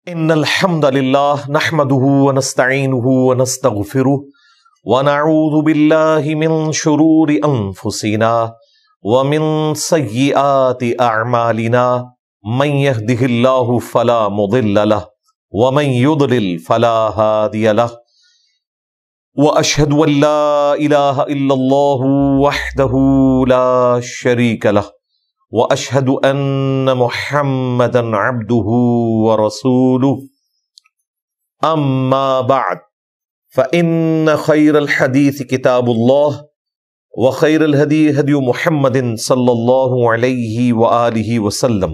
ان الحمد لله نحمده ونستعينه ونستغفره ونعوذ بالله من شرور انفسنا ومن سيئات اعمالنا من يهده الله فلا مضل له ومن يضلل فلا هادي له واشهد ان لا اله الا الله وحده لا شريك له واشهد ان محمدا عبده ورسوله اما بعد فان خير الحديث كتاب الله وخير الهدي هدي محمد صلى الله عليه واله وسلم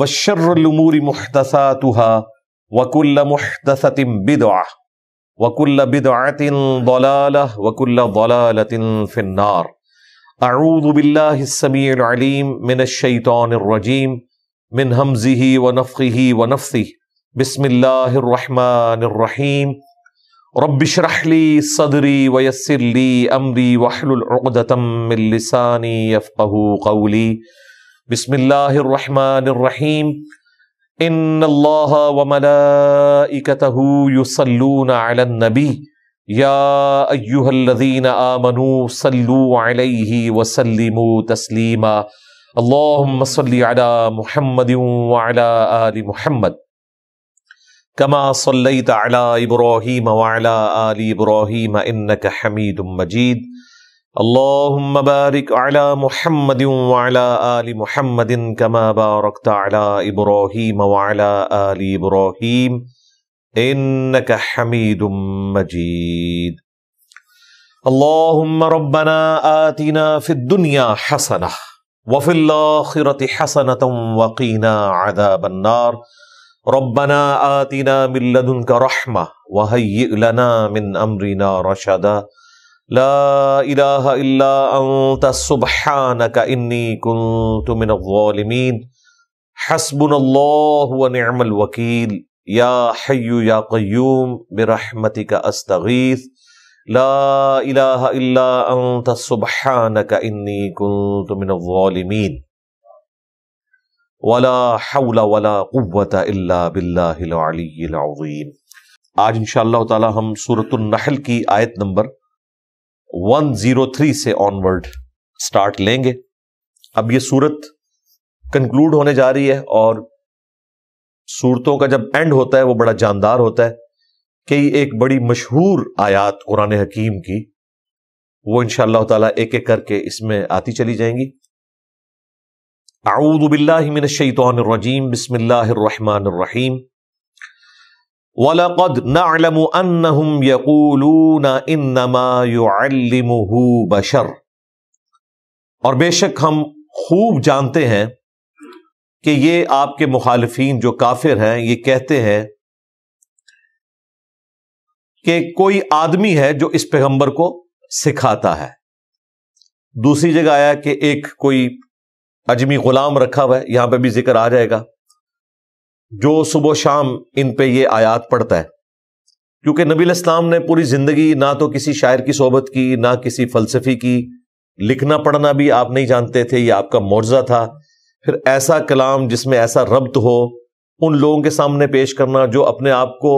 وشر الامور محدثاتها وكل محدثة بدعة وكل بدعة ضلالة وكل ضلالة في النار. اعوذ باللہ السمیع العلیم من الشیطان الرجیم من ہمزہ ونفخہ ونفثہ بسم اللہ الرحمن الرحیم رب اشرح لی صدری ویسر لی امری واحلل عقدۃ من لسانی یفقہوا قولی. بسم اللہ الرحمن الرحیم ان اللہ وملائکتہ یصلون علی النبی یا ایہا الذین آمنوا صلوا علیہ وسلموا تسلیما. اللہم صل علی محمد وعلی آل محمد کما صلیت علی ابراہیم وعلی آل ابراہیم انک حمید مجید. اللہم بارک علی محمد وعلی آل محمد کما بارکت علی ابراہیم وعلی آل ابراہیم انک حمید مجید. اللہم ربنا آتنا فی الدنیا حسنہ وفی الآخرۃ حسنۃ وقینا عذاب النار. ربنا آتنا من لدنک رحمہ وہیئ لنا من امرنا رشدا. لا الہ الا انت سبحانک انی کنت من الظالمین. حسبنا اللہ ونعم الوکیل. یا حی یا قیوم برحمتک استغیث. لا الہ الا انت سبحانک انی کنت من الظالمین. ولا حول ولا قوة الا باللہ العلی العظیم. آج انشاءاللہ تعالی ہم سورۃ النحل کی آیت نمبر 103 سے آنورڈ سٹارٹ لیں گے. اب یہ سورت کنکلوڈ ہونے جا رہی ہے، اور سورتوں کا جب اینڈ ہوتا ہے وہ بڑا جاندار ہوتا ہے. کئی ایک بڑی مشہور آیات قرآن حکیم کی وہ انشاءاللہ تعالی ایک ایک کر کے اس میں آتی چلی جائیں گی. اعوذ باللہ من الشیطان الرجیم بسم اللہ الرحمن الرحیم. وَلَقَدْ نَعْلَمُ أَنَّهُمْ يَقُولُونَ إِنَّمَا يُعَلِّمُهُ بَشَرٌ. اور بے شک ہم خوب جانتے ہیں کہ یہ آپ کے مخالفین جو کافر ہیں یہ کہتے ہیں کہ کوئی آدمی ہے جو اس پیغمبر کو سکھاتا ہے. دوسری جگہ آیا کہ ایک کوئی اجمی غلام رکھا ہوا ہے، یہاں پہ بھی ذکر آ جائے گا، جو صبح و شام ان پہ یہ آیات پڑھتا ہے. کیونکہ نبی علیہ السلام نے پوری زندگی نہ تو کسی شاعر کی صحبت کی، نہ کسی فلسفی کی. لکھنا پڑھنا بھی آپ نہیں جانتے تھے، یہ آپ کا معجزہ تھا. پھر ایسا کلام جس میں ایسا ربط ہو ان لوگوں کے سامنے پیش کرنا جو اپنے آپ کو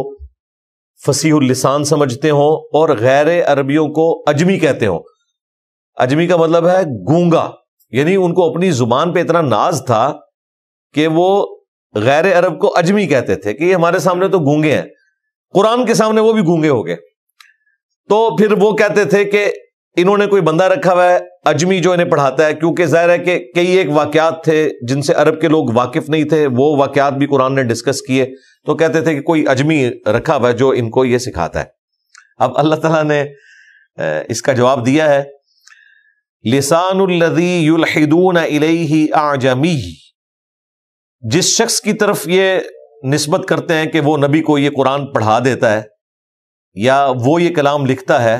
فصیح اللسان سمجھتے ہوں اور غیر عربیوں کو اجمی کہتے ہوں. اجمی کا مطلب ہے گونگا، یعنی ان کو اپنی زبان پہ اتنا ناز تھا کہ وہ غیر عرب کو اجمی کہتے تھے کہ یہ ہمارے سامنے تو گونگے ہیں. قرآن کے سامنے وہ بھی گونگے ہو گئے. تو پھر وہ کہتے تھے کہ انہوں نے کوئی بندہ رکھا ہوا ہے اجمی جو انہیں پڑھاتا ہے، کیونکہ ظاہر ہے کہ کئی ایک واقعات تھے جن سے عرب کے لوگ واقف نہیں تھے، وہ واقعات بھی قرآن نے ڈسکس کیے. تو کہتے تھے کہ کوئی اجمی رکھا ہوا ہے جو ان کو یہ سکھاتا ہے. اب اللہ تعالیٰ نے اس کا جواب دیا ہے. لسان الذی یلحدون الیہ اعجمی. جس شخص کی طرف یہ نسبت کرتے ہیں کہ وہ نبی کو یہ قرآن پڑھا دیتا ہے یا وہ یہ کلام لکھتا ہے،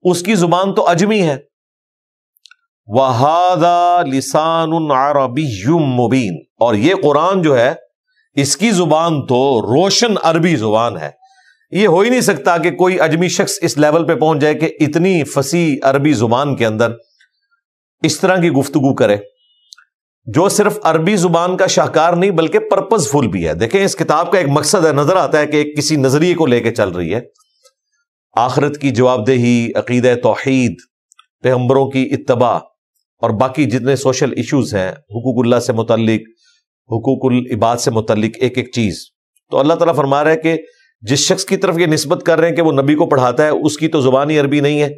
اس کی زبان تو اجمی ہے. وَهَذَا لِسَانٌ عَرَبِيٌّ مُبِينٌ. اور یہ قرآن جو ہے اس کی زبان تو روشن عربی زبان ہے. یہ ہو ہی نہیں سکتا کہ کوئی اجمی شخص اس لیول پہ پہنچ جائے کہ اتنی فصیح عربی زبان کے اندر اس طرح کی گفتگو کرے. جو صرف عربی زبان کا شاہکار نہیں بلکہ پرپز فل بھی ہے. دیکھیں اس کتاب کا ایک مقصد ہے, نظر آتا ہے کہ ایک کسی نظریے کو لے کے چل رہی ہے, آخرت کی جواب دہی, عقیدہ توحید, پیغمبروں کی اتباع اور باقی جتنے سوشل ایشوز ہیں, حقوق اللہ سے متعلق, حقوق العباد سے متعلق ایک ایک چیز. تو اللہ تعالیٰ فرما رہا ہے کہ جس شخص کی طرف یہ نسبت کر رہے ہیں کہ وہ نبی کو پڑھاتا ہے, اس کی تو زبانی عربی نہیں ہے.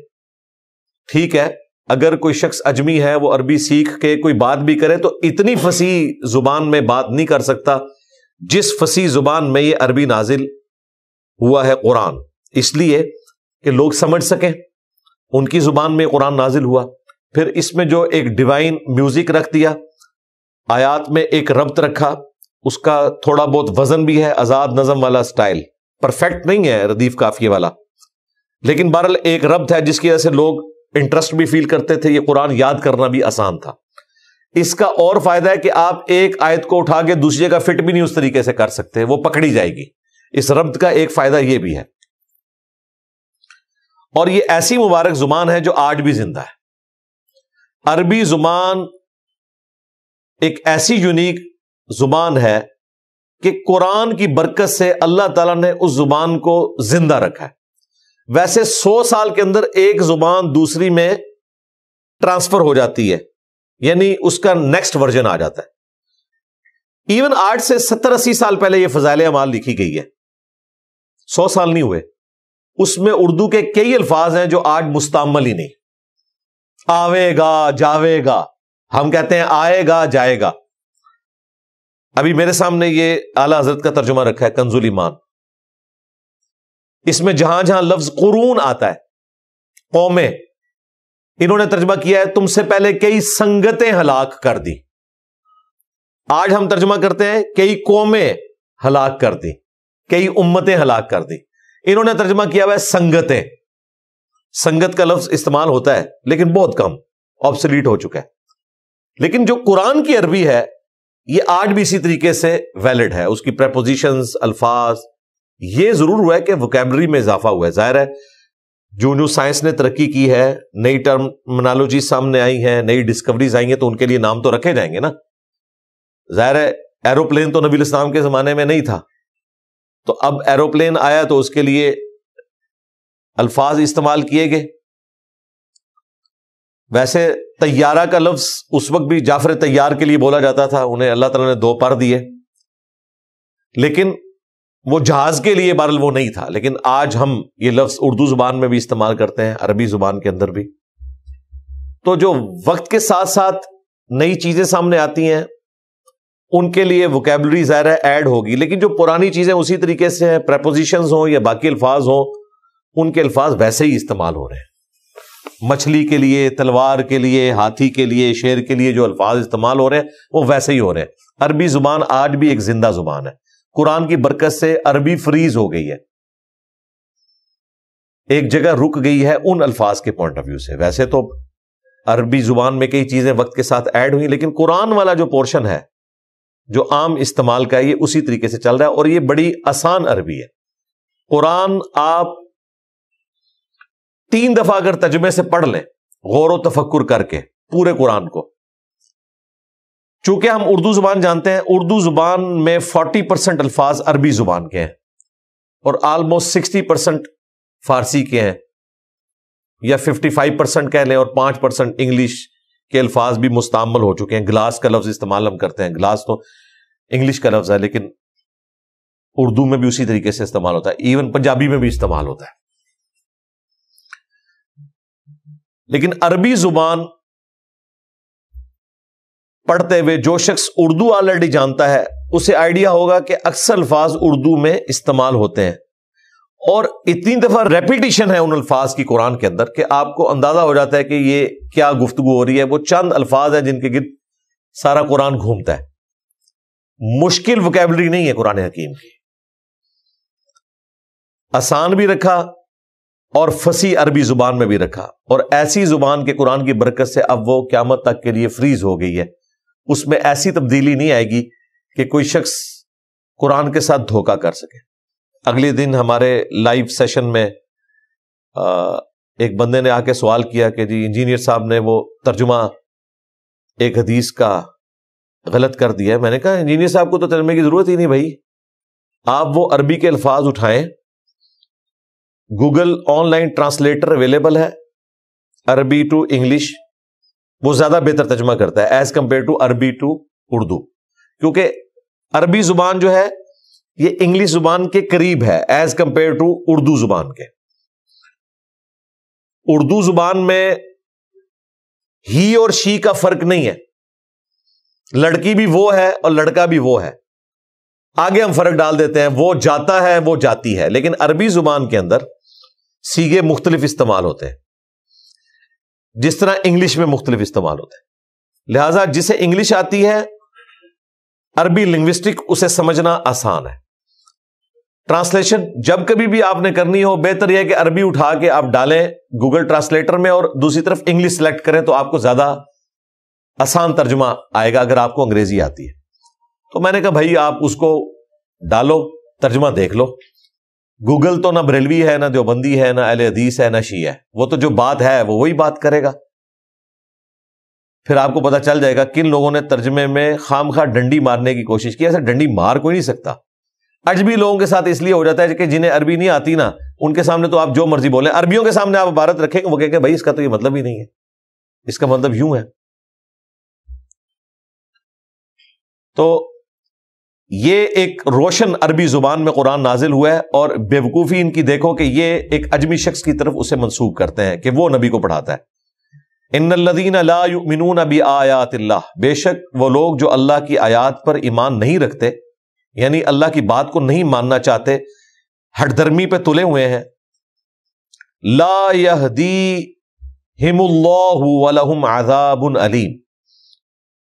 ٹھیک ہے, اگر کوئی شخص اجمی ہے, وہ عربی سیکھ کے کوئی بات بھی کرے تو اتنی فصیح زبان میں بات نہیں کر سکتا جس فصیح زبان میں یہ عربی نازل ہوا ہے قرآن, اس لیے کہ لوگ سمجھ سکیں. ان کی زبان میں قرآن نازل ہوا. پھر اس میں جو ایک ڈیوائن میوزک رکھ دیا, آیات میں ایک ربط رکھا, اس کا تھوڑا بہت وزن بھی ہے, آزاد نظم والا سٹائل, پرفیکٹ نہیں ہے ردیف قافیے والا, لیکن بہرحال ایک ربط ہے جس کی وجہ سے لوگ انٹرسٹ بھی فیل کرتے تھے, یہ قرآن یاد کرنا بھی آسان تھا. اس کا اور فائدہ ہے کہ آپ ایک آیت کو اٹھا کے دوسری جگہ فٹ بھی نہیں اس طریقے سے کر سکتے, وہ پکڑی جائے گی. اس ربط کا ایک فائدہ یہ بھی ہے. اور یہ ایسی مبارک زبان ہے جو آج بھی زندہ ہے. عربی زبان ایک ایسی یونیک زبان ہے کہ قرآن کی برکت سے اللہ تعالیٰ نے اس زبان کو زندہ رکھا ہے. ویسے 100 سال کے اندر ایک زبان دوسری میں ٹرانسفر ہو جاتی ہے, یعنی اس کا نیکسٹ ورژن آ جاتا ہے. ایون آج سے 70-80 سال پہلے یہ فضائل اعمال لکھی گئی ہے, 100 سال نہیں ہوئے. اس میں اردو کے کئی الفاظ ہیں جو آج مستعمل ہی نہیں. آوے گا, جاوے گا, ہم کہتے ہیں آئے گا, جائے گا. ابھی میرے سامنے یہ اعلیٰ حضرت کا ترجمہ رکھا ہے کنز الایمان. اس میں جہاں جہاں لفظ قرون آتا ہے, قومیں, انہوں نے ترجمہ کیا ہے تم سے پہلے کئی سنگتیں ہلاک کر دی. آج ہم ترجمہ کرتے ہیں کئی قومیں ہلاک کر دی, کئی امتیں ہلاک کر دی. انہوں نے ترجمہ کیا ہوا ہے سنگتیں. سنگت کا لفظ استعمال ہوتا ہے لیکن بہت کم, آبسلیٹ ہو چکا ہے. لیکن جو قرآن کی عربی ہے یہ آج بھی اسی طریقے سے ویلڈ ہے. اس کی پریپوزیشنز, الفاظ, یہ ضرور ہوا ہے کہ ووکیبلری میں اضافہ ہوا ہے. ظاہر ہے جو سائنس نے ترقی کی ہے, نئی ٹرمنالوجی سامنے آئی ہیں, نئی ڈسکوریز آئی ہیں, تو ان کے لیے نام تو رکھے جائیں گے نا. ظاہر ہے ایروپلین تو نبی الاسلام کے زمانے میں نہیں تھا, تو اب ایروپلین آیا تو اس کے لیے الفاظ استعمال کیے گئے. ویسے طیارہ کا لفظ اس وقت بھی جعفر طیار کے لیے بولا جاتا تھا, انہیں اللہ تعالیٰ نے 2 پر دیے, لیکن وہ جہاز کے لیے بہرحال وہ نہیں تھا. لیکن آج ہم یہ لفظ اردو زبان میں بھی استعمال کرتے ہیں, عربی زبان کے اندر بھی. تو جو وقت کے ساتھ ساتھ نئی چیزیں سامنے آتی ہیں ان کے لیے ووکیبلری ظاہر ہے ایڈ ہوگی, لیکن جو پرانی چیزیں اسی طریقے سے ہیں, پریپوزیشنز ہوں یا باقی الفاظ ہوں, ان کے الفاظ ویسے ہی استعمال ہو رہے ہیں. مچھلی کے لیے, تلوار کے لیے, ہاتھی کے لیے, شیر کے لیے جو الفاظ استعمال ہو رہے ہیں وہ ویسے ہی ہو رہے ہیں. عربی زبان آج بھی ایک زندہ زبان ہے. قرآن کی برکت سے عربی فریز ہو گئی ہے, ایک جگہ رک گئی ہے ان الفاظ کے پوائنٹ آف ویو سے. ویسے تو عربی زبان میں کئی چیزیں وقت کے ساتھ ایڈ ہوئی, لیکن قرآن والا جو پورشن ہے جو عام استعمال کا ہے یہ اسی طریقے سے چل رہا ہے, اور یہ بڑی آسان عربی ہے. قرآن آپ 3 دفعہ اگر ترجمے سے پڑھ لیں غور و تفکر کر کے پورے قرآن کو, چونکہ ہم اردو زبان جانتے ہیں, اردو زبان میں 40% الفاظ عربی زبان کے ہیں اور آلموسٹ 60% فارسی کے ہیں, یا 55% کہہ لیں, اور 5% انگلش کے الفاظ بھی مستعمل ہو چکے ہیں. گلاس کا لفظ استعمال ہم کرتے ہیں, گلاس تو انگلش کا لفظ ہے لیکن اردو میں بھی اسی طریقے سے استعمال ہوتا ہے, ایون پنجابی میں بھی استعمال ہوتا ہے. لیکن عربی زبان پڑھتے ہوئے جو شخص اردو آلریڈی جانتا ہے اسے آئیڈیا ہوگا کہ اکثر الفاظ اردو میں استعمال ہوتے ہیں, اور اتنی دفعہ ریپیٹیشن ہے ان الفاظ کی قرآن کے اندر کہ آپ کو اندازہ ہو جاتا ہے کہ یہ کیا گفتگو ہو رہی ہے. وہ چند الفاظ ہیں جن کے گرد سارا قرآن گھومتا ہے. مشکل ووکیبلری نہیں ہے قرآن حکیم کی, آسان بھی رکھا اور فصیح عربی زبان میں بھی رکھا, اور ایسی زبان کے قرآن کی برکت سے اب وہ قیامت تک کے لیے فریز ہو گئی ہے. اس میں ایسی تبدیلی نہیں آئے گی کہ کوئی شخص قرآن کے ساتھ دھوکہ کر سکے. اگلے دن ہمارے لائیو سیشن میں ایک بندے نے آ کے سوال کیا کہ جی انجینئر صاحب نے وہ ترجمہ ایک حدیث کا غلط کر دیا ہے. میں نے کہا انجینئر صاحب کو تو ترجمے کی ضرورت ہی نہیں بھائی, آپ وہ عربی کے الفاظ اٹھائیں, Google on line translator available ہے عربی ٹو انگلش, وہ زیادہ بہتر ترجمہ کرتا ہے ایز کمپیئر ٹو عربی ٹو اردو, کیونکہ عربی زبان جو ہے یہ انگلش زبان کے قریب ہے ایز کمپیئر ٹو اردو زبان کے. اردو زبان میں ہی اور شی کا فرق نہیں ہے, لڑکی بھی وہ ہے اور لڑکا بھی وہ ہے. آگے ہم فرق ڈال دیتے ہیں, وہ جاتا ہے وہ جاتی ہے, لیکن عربی زبان کے اندر صیغے مختلف استعمال ہوتے ہیں جس طرح انگلش میں مختلف استعمال ہوتے ہیں. لہذا جسے انگلش آتی ہے عربی لنگوسٹک اسے سمجھنا آسان ہے. ٹرانسلیشن جب کبھی بھی آپ نے کرنی ہو, بہتر یہ ہے کہ عربی اٹھا کے آپ ڈالیں گوگل ٹرانسلیٹر میں اور دوسری طرف انگلش سلیکٹ کریں تو آپ کو زیادہ آسان ترجمہ آئے گا اگر آپ کو انگریزی آتی ہے. تو میں نے کہا بھائی آپ اس کو ڈالو, ترجمہ دیکھ لو. گوگل تو نہ بریلوی ہے, نہ دیوبندی ہے, نہ اہل حدیث ہے, نہ شیعہ ہے. وہ تو جو بات ہے وہ وہی بات کرے گا. پھر آپ کو پتا چل جائے گا کن لوگوں نے ترجمے میں خامخواہ ڈنڈی مارنے کی کوشش کی. ایسے ڈنڈی مار کوئی نہیں سکتا. اجبی لوگوں کے ساتھ اس لیے ہو جاتا ہے کہ جنہیں عربی نہیں آتی نا, ان کے سامنے تو آپ جو مرضی بولیں. عربیوں کے سامنے آپ عبارت رکھیں گے, وہ کہیں گے بھائی اس کا تو یہ مطلب ہی نہیں ہے, اس کا مطلب یوں ہے. تو یہ ایک روشن عربی زبان میں قرآن نازل ہوا ہے, اور بیوقوفی ان کی دیکھو کہ یہ ایک اجمی شخص کی طرف اسے منسوب کرتے ہیں کہ وہ نبی کو پڑھاتا ہے. ان الذین لا یؤمنون بآیات اللہ, بے شک وہ لوگ جو اللہ کی آیات پر ایمان نہیں رکھتے, یعنی اللہ کی بات کو نہیں ماننا چاہتے, ہٹ درمی پہ تلے ہوئے ہیں. لا یہدیہم اللہ ولہم عذاب علیم,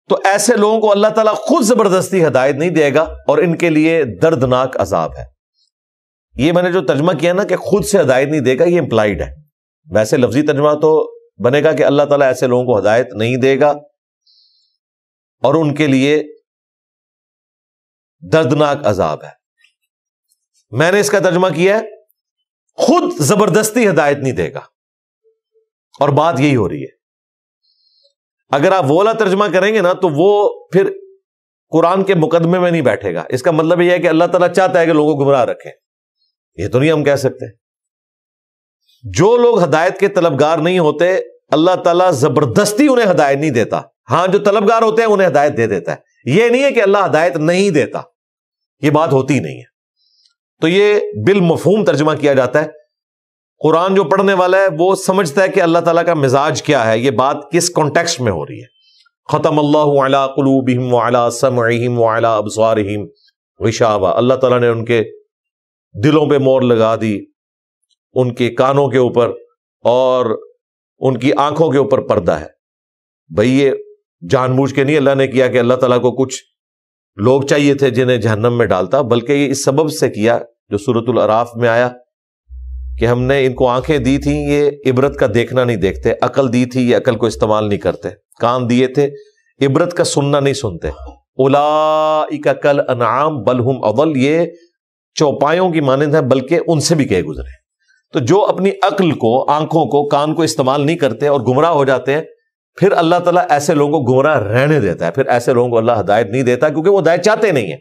تو ایسے لوگوں کو اللہ تعالیٰ خود زبردستی ہدایت نہیں دے گا اور ان کے لیے دردناک عذاب ہے. یہ میں نے جو ترجمہ کیا نا کہ خود سے ہدایت نہیں دے گا, یہ امپلائڈ ہے. ویسے لفظی ترجمہ تو بنے گا کہ اللہ تعالیٰ ایسے لوگوں کو ہدایت نہیں دے گا اور ان کے لیے دردناک عذاب ہے. میں نے اس کا ترجمہ کیا ہے خود زبردستی ہدایت نہیں دے گا, اور بات یہی ہو رہی ہے. اگر آپ وہ والا ترجمہ کریں گے نا تو وہ پھر قرآن کے مقدمے میں نہیں بیٹھے گا. اس کا مطلب یہ ہے کہ اللہ تعالیٰ چاہتا ہے کہ لوگوں کو گمراہ رکھیں. یہ تو نہیں ہم کہہ سکتے. جو لوگ ہدایت کے طلبگار نہیں ہوتے اللہ تعالیٰ زبردستی انہیں ہدایت نہیں دیتا. ہاں جو طلبگار ہوتے ہیں انہیں ہدایت دے دیتا ہے. یہ نہیں ہے کہ اللہ ہدایت نہیں دیتا, یہ بات ہوتی نہیں ہے. تو یہ بالمفہوم ترجمہ کیا جاتا ہے. قرآن جو پڑھنے والا ہے وہ سمجھتا ہے کہ اللہ تعالیٰ کا مزاج کیا ہے, یہ بات کس کانٹیکسٹ میں ہو رہی ہے. ختم اللہ علی قلوبہم وعلی سمعہم وعلی ابصارہم غشاوہ, اللہ تعالیٰ نے ان کے دلوں پہ مور لگا دی, ان کے کانوں کے اوپر اور ان کی آنکھوں کے اوپر پردہ ہے. بھئی یہ جان بوجھ کے نہیں اللہ نے کیا کہ اللہ تعالیٰ کو کچھ لوگ چاہیے تھے جنہیں جہنم میں ڈالتا, بلکہ یہ اس سبب سے کیا جو سورۃ الاعراف میں آیا کہ ہم نے ان کو آنکھیں دی تھیں, یہ عبرت کا دیکھنا نہیں دیکھتے, عقل دی تھی یہ عقل کو استعمال نہیں کرتے, کان دیے تھے عبرت کا سننا نہیں سنتے. اولئک کالانعام بل ہم اضل, یہ چوپایوں کی مانند ہے بلکہ ان سے بھی کہے گزرے. تو جو اپنی عقل کو, آنکھوں کو, کان کو استعمال نہیں کرتے اور گمراہ ہو جاتے ہیں, پھر اللہ تعالیٰ ایسے لوگوں کو گمراہ رہنے دیتا ہے. پھر ایسے لوگوں کو اللہ ہدایت نہیں دیتا کیونکہ وہ ہدایت چاہتے نہیں ہیں.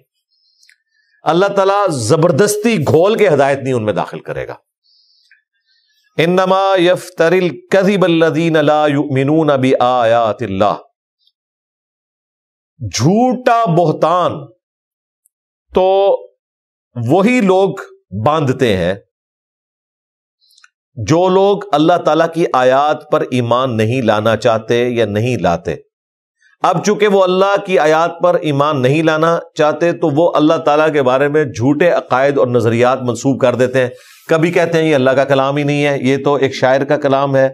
اللہ تعالیٰ زبردستی گھول کے ہدایت نہیں ان میں داخل کرے گا. انما یفتری الکذب الذین لا یؤمنون بآیات اللہ, جھوٹا بہتان تو وہی لوگ باندھتے ہیں جو لوگ اللہ تعالیٰ کی آیات پر ایمان نہیں لانا چاہتے یا نہیں لاتے. اب چونکہ وہ اللہ کی آیات پر ایمان نہیں لانا چاہتے تو وہ اللہ تعالیٰ کے بارے میں جھوٹے عقائد اور نظریات منسوب کر دیتے ہیں. کبھی کہتے ہیں یہ اللہ کا کلام ہی نہیں ہے, یہ تو ایک شاعر کا کلام ہے,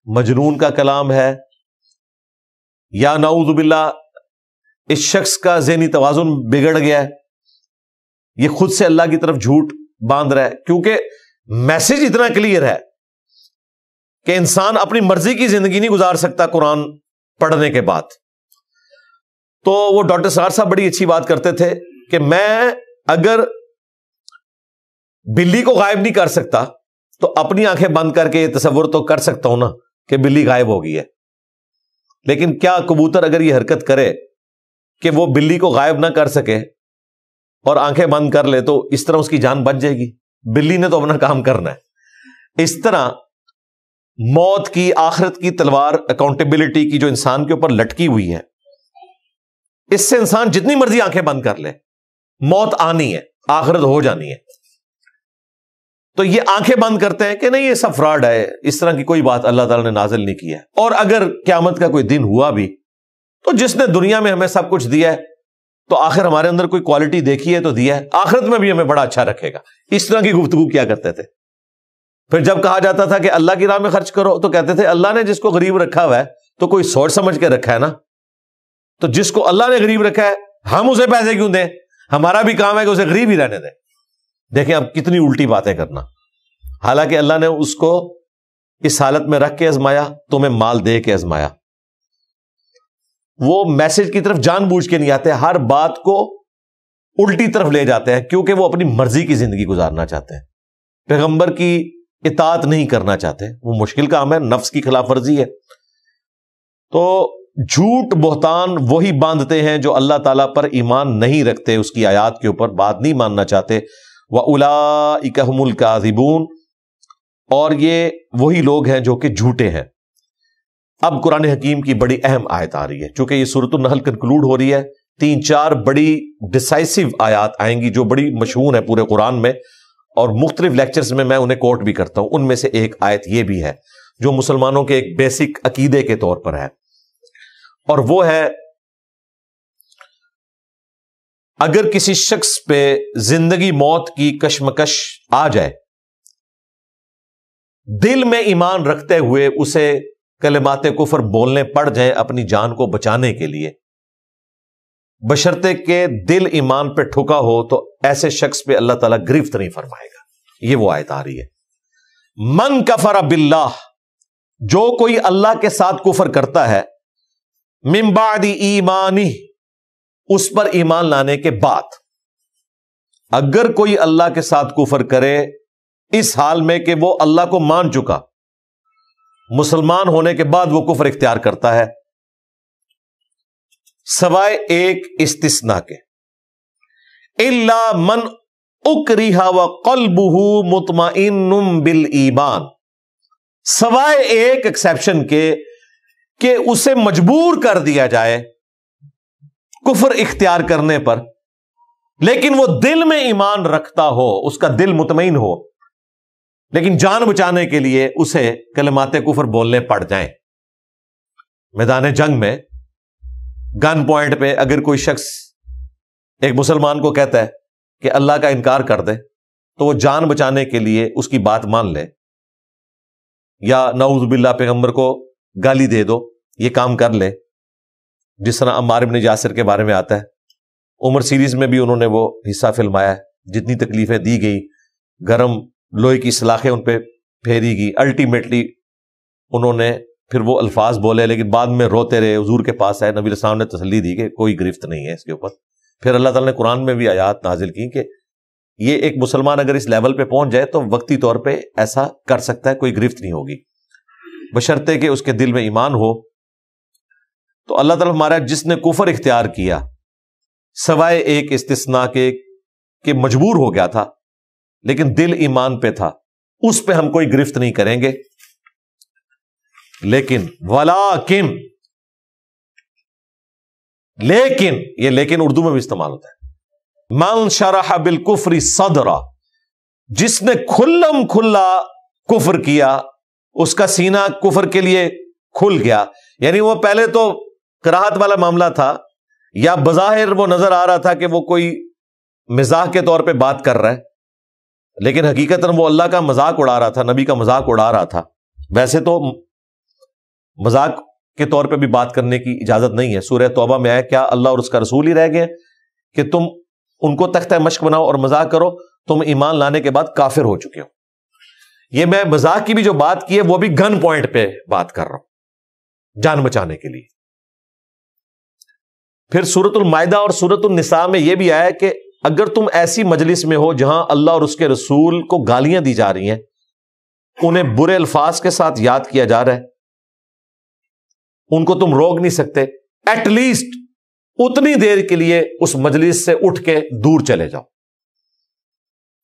مجنون کا کلام ہے, یا نعوذ باللہ اس شخص کا ذہنی توازن بگڑ گیا ہے, یہ خود سے اللہ کی طرف جھوٹ باندھ رہا ہے. کیونکہ میسج اتنا کلیئر ہے کہ انسان اپنی مرضی کی زندگی نہیں گزار سکتا قرآن پڑھنے کے بعد. تو وہ ڈاکٹر سار صاحب بڑی اچھی بات کرتے تھے کہ میں اگر بلی کو غائب نہیں کر سکتا تو اپنی آنکھیں بند کر کے یہ تصور تو کر سکتا ہوں نا کہ بلی غائب ہو گئی ہے, لیکن کیا کبوتر اگر یہ حرکت کرے کہ وہ بلی کو غائب نہ کر سکے اور آنکھیں بند کر لے تو اس طرح اس کی جان بچ جائے گی؟ بلی نے تو اپنا کام کرنا ہے۔ اس طرح موت کی، آخرت کی تلوار اکاؤنٹیبلٹی کی جو انسان کے اوپر لٹکی ہوئی ہے، اس سے انسان جتنی مرضی آنکھیں بند کر لے، موت آنی ہے، آخرت ہو جانی ہے۔ تو یہ آنکھیں بند کرتے ہیں کہ نہیں یہ سب فراڈ ہے، اس طرح کی کوئی بات اللہ تعالیٰ نے نازل نہیں کی ہے۔ اور اگر قیامت کا کوئی دن ہوا بھی تو جس نے دنیا میں ہمیں سب کچھ دیا ہے تو آخر ہمارے اندر کوئی کوالٹی دیکھی ہے تو دیا ہے، آخرت میں بھی ہمیں بڑا اچھا رکھے گا۔ اس طرح کی گفتگو کیا کرتے تھے۔ پھر جب کہا جاتا تھا کہ اللہ کی راہ میں خرچ کرو تو کہتے تھے اللہ نے جس کو غریب رکھا ہوا ہے تو کوئی سوچ سمجھ کے رکھا ہے نا، تو جس کو اللہ نے غریب رکھا ہے ہم اسے پیسے کیوں دیں؟ ہمارا بھی کام ہے کہ اسے غریب ہی رہنے دیں۔ دیکھیں اب کتنی الٹی باتیں کرنا، حالانکہ اللہ نے اس کو اس حالت میں رکھ کے آزمایا، تمہیں مال دے کے آزمایا۔ وہ میسج کی طرف جان بوجھ کے نہیں آتے، ہر بات کو الٹی طرف لے جاتے ہیں کیونکہ وہ اپنی مرضی کی زندگی گزارنا چاہتے ہیں، پیغمبر کی اطاعت نہیں کرنا چاہتے۔ وہ مشکل کام ہے، نفس کی خلاف ورزی ہے۔ تو جھوٹ بہتان وہی باندھتے ہیں جو اللہ تعالیٰ پر ایمان نہیں رکھتے، اس کی آیات کے اوپر بات نہیں ماننا چاہتے۔ وَأُولَئِكَ هُمُ الْكَاذِبُونَ، اور یہ وہی لوگ ہیں جو کہ جھوٹے ہیں۔ اب قرآن حکیم کی بڑی اہم آیت آ رہی ہے، چونکہ یہ سورۃ النحل کنکلوڈ ہو رہی ہے، 3-4 بڑی ڈیسائسو آیات آئیں گی جو بڑی مشہور ہیں پورے قرآن میں، اور مختلف لیکچرز میں انہیں کوٹ بھی کرتا ہوں۔ ان میں سے ایک آیت یہ بھی ہے جو مسلمانوں کے ایک بیسک عقیدے کے طور پر ہے، اور وہ ہے اگر کسی شخص پہ زندگی موت کی کشمکش آ جائے، دل میں ایمان رکھتے ہوئے اسے کلمات کفر بولنے پڑ جائیں اپنی جان کو بچانے کے لیے، بشرطے کہ دل ایمان پہ ٹھکا ہو، تو ایسے شخص پہ اللہ تعالیٰ گرفت نہیں فرمائے گا۔ یہ وہ آیت آ رہی ہے۔ من کفر باللہ، جو کوئی اللہ کے ساتھ کفر کرتا ہے، من بعد ایمانی، اس پر ایمان لانے کے بعد، اگر کوئی اللہ کے ساتھ کفر کرے اس حال میں کہ وہ اللہ کو مان چکا، مسلمان ہونے کے بعد وہ کفر اختیار کرتا ہے، سوائے ایک استثناء کے، الا من اکرہ وقلبہ مطمئن بالایمان، سوائے ایک ایکسیپشن کے کہ اسے مجبور کر دیا جائے کفر اختیار کرنے پر، لیکن وہ دل میں ایمان رکھتا ہو، اس کا دل مطمئن ہو، لیکن جان بچانے کے لیے اسے کلمات کفر بولنے پڑ جائیں۔ میدان جنگ میں گن پوائنٹ پہ اگر کوئی شخص ایک مسلمان کو کہتا ہے کہ اللہ کا انکار کر دے، تو وہ جان بچانے کے لیے اس کی بات مان لے، یا نعوذ باللہ پیغمبر کو گالی دے دو، یہ کام کر لے، جس طرح عمار بن یاسر کے بارے میں آتا ہے۔ عمر سیریز میں بھی انہوں نے وہ حصہ فلمایا ہے، جتنی تکلیفیں دی گئی، گرم لوہے کی سلاخیں ان پہ پھیری گئی، الٹیمیٹلی انہوں نے پھر وہ الفاظ بولے، لیکن بعد میں روتے رہے، حضور کے پاس آئے، نبی علیہ السلام نے تسلی دی کہ کوئی گرفت نہیں ہے اس کے اوپر۔ پھر اللہ تعالیٰ نے قرآن میں بھی آیات نازل کی کہ یہ ایک مسلمان اگر اس لیول پہ پہنچ جائے تو وقتی طور پہ ایسا کر سکتا ہے، کوئی گرفت نہیں ہوگی، بشرطے کہ اس کے دل میں ایمان ہو۔ تو اللہ تعالیٰ ہمارا جس نے کفر اختیار کیا سوائے ایک استثناء کے کہ مجبور ہو گیا تھا لیکن دل ایمان پہ تھا، اس پہ ہم کوئی گرفت نہیں کریں گے۔ لیکن لیکن یہ لیکن اردو میں بھی استعمال ہوتا ہے، من شرح بالکفر صدرا، جس نے کھلم کھلا کفر کیا، اس کا سینہ کفر کے لیے کھل گیا، یعنی وہ پہلے تو کراہت والا معاملہ تھا، یا بظاہر وہ نظر آ رہا تھا کہ وہ کوئی مزاح کے طور پہ بات کر رہا ہے، لیکن حقیقتاً وہ اللہ کا مذاق اڑا رہا تھا، نبی کا مذاق اڑا رہا تھا۔ ویسے تو مذاق کے طور پہ بھی بات کرنے کی اجازت نہیں ہے، سورہ توبہ میں آیا کیا اللہ اور اس کا رسول ہی رہ گئے کہ تم ان کو تختہ مشق بناؤ اور مذاق کرو، تم ایمان لانے کے بعد کافر ہو چکے ہو۔ یہ میں مذاق کی بھی جو بات کی ہے وہ بھی گن پوائنٹ پہ بات کر رہا ہوں، جان بچانے کے لیے۔ پھر سورۃ المائدہ اور سورۃ النساء میں یہ بھی آیا کہ اگر تم ایسی مجلس میں ہو جہاں اللہ اور اس کے رسول کو گالیاں دی جا رہی ہیں، انہیں برے الفاظ کے ساتھ یاد کیا جا رہا ہے، ان کو تم روک نہیں سکتے، ایٹ لیسٹ اتنی دیر کے لیے اس مجلس سے اٹھ کے دور چلے جاؤ،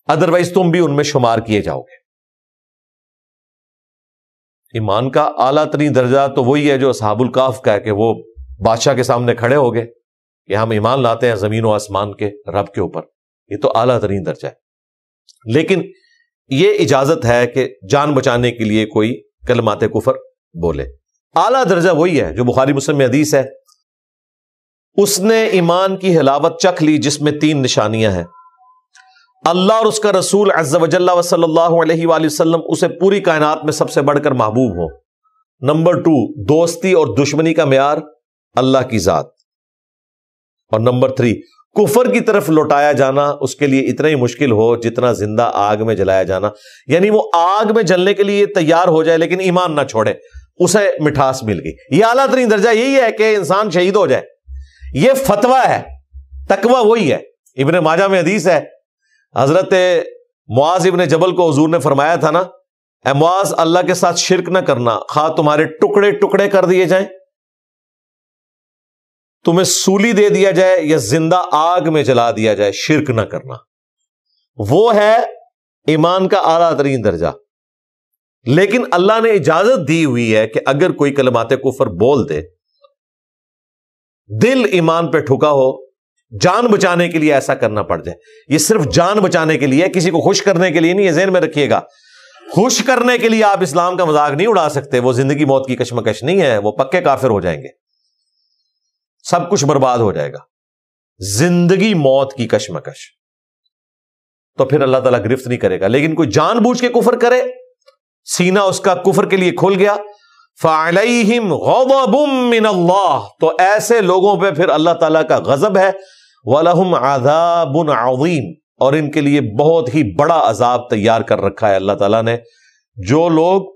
ادروائز تم بھی ان میں شمار کیے جاؤ گے۔ ایمان کا اعلیٰ ترین درجہ تو وہی ہے جو اصحاب الکہف کا ہے کہ وہ بادشاہ کے سامنے کھڑے ہو گئے کہ ہم ایمان لاتے ہیں زمین و آسمان کے رب کے اوپر، یہ تو اعلیٰ ترین درجہ ہے۔ لیکن یہ اجازت ہے کہ جان بچانے کے لیے کوئی کلمات کفر بولے۔ اعلیٰ درجہ وہی ہے جو بخاری مسلم میں حدیث ہے، اس نے ایمان کی حلاوت چکھ لی جس میں 3 نشانیاں ہیں۔ اللہ اور اس کا رسول عز و جل و صلی اللہ علیہ وآلہ وسلم اسے پوری کائنات میں سب سے بڑھ کر محبوب ہو۔ نمبر 2، دوستی اور دشمنی کا معیار اللہ کی ذات۔ اور نمبر 3، کفر کی طرف لوٹایا جانا اس کے لیے اتنا ہی مشکل ہو جتنا زندہ آگ میں جلایا جانا، یعنی وہ آگ میں جلنے کے لیے تیار ہو جائے لیکن ایمان نہ چھوڑے، اسے مٹھاس مل گئی۔ یہ اعلیٰ ترین درجہ یہی ہے کہ انسان شہید ہو جائے، یہ فتویٰ ہے، تقویٰ وہی ہے۔ ابن ماجہ میں حدیث ہے، حضرت معاذ ابن جبل کو حضور نے فرمایا تھا نا، اے معاذ اللہ کے ساتھ شرک نہ کرنا، خواہ تمہارے ٹکڑے ٹکڑے کر دیے جائیں، تمہیں سولی دے دیا جائے یا زندہ آگ میں جلا دیا جائے، شرک نہ کرنا۔ وہ ہے ایمان کا اعلیٰ ترین درجہ۔ لیکن اللہ نے اجازت دی ہوئی ہے کہ اگر کوئی کلمات کفر بول دے، دل ایمان پہ ٹھکا ہو، جان بچانے کے لیے ایسا کرنا پڑ جائے، یہ صرف جان بچانے کے لیے، کسی کو خوش کرنے کے لیے نہیں، یہ ذہن میں رکھیے گا۔ خوش کرنے کے لیے آپ اسلام کا مذاق نہیں اڑا سکتے، وہ زندگی موت کی کشمکش نہیں ہے، وہ پکے کافر ہو جائیں گے، سب کچھ برباد ہو جائے گا۔ زندگی موت کی کشمکش تو پھر اللہ تعالیٰ گرفت نہیں کرے گا، لیکن کوئی جان بوجھ کے کفر کرے، سینہ اس کا کفر کے لیے کھل گیا، فَعَلَيْهِمْ غَضَبٌ مِّنَ اللَّهِ، تو ایسے لوگوں پہ پھر اللہ تعالیٰ کا غضب ہے، وَلَهُمْ عَذَابٌ عَظِيمٌ، اور ان کے لیے بہت ہی بڑا عذاب تیار کر رکھا ہے اللہ تعالیٰ نے، جو لوگ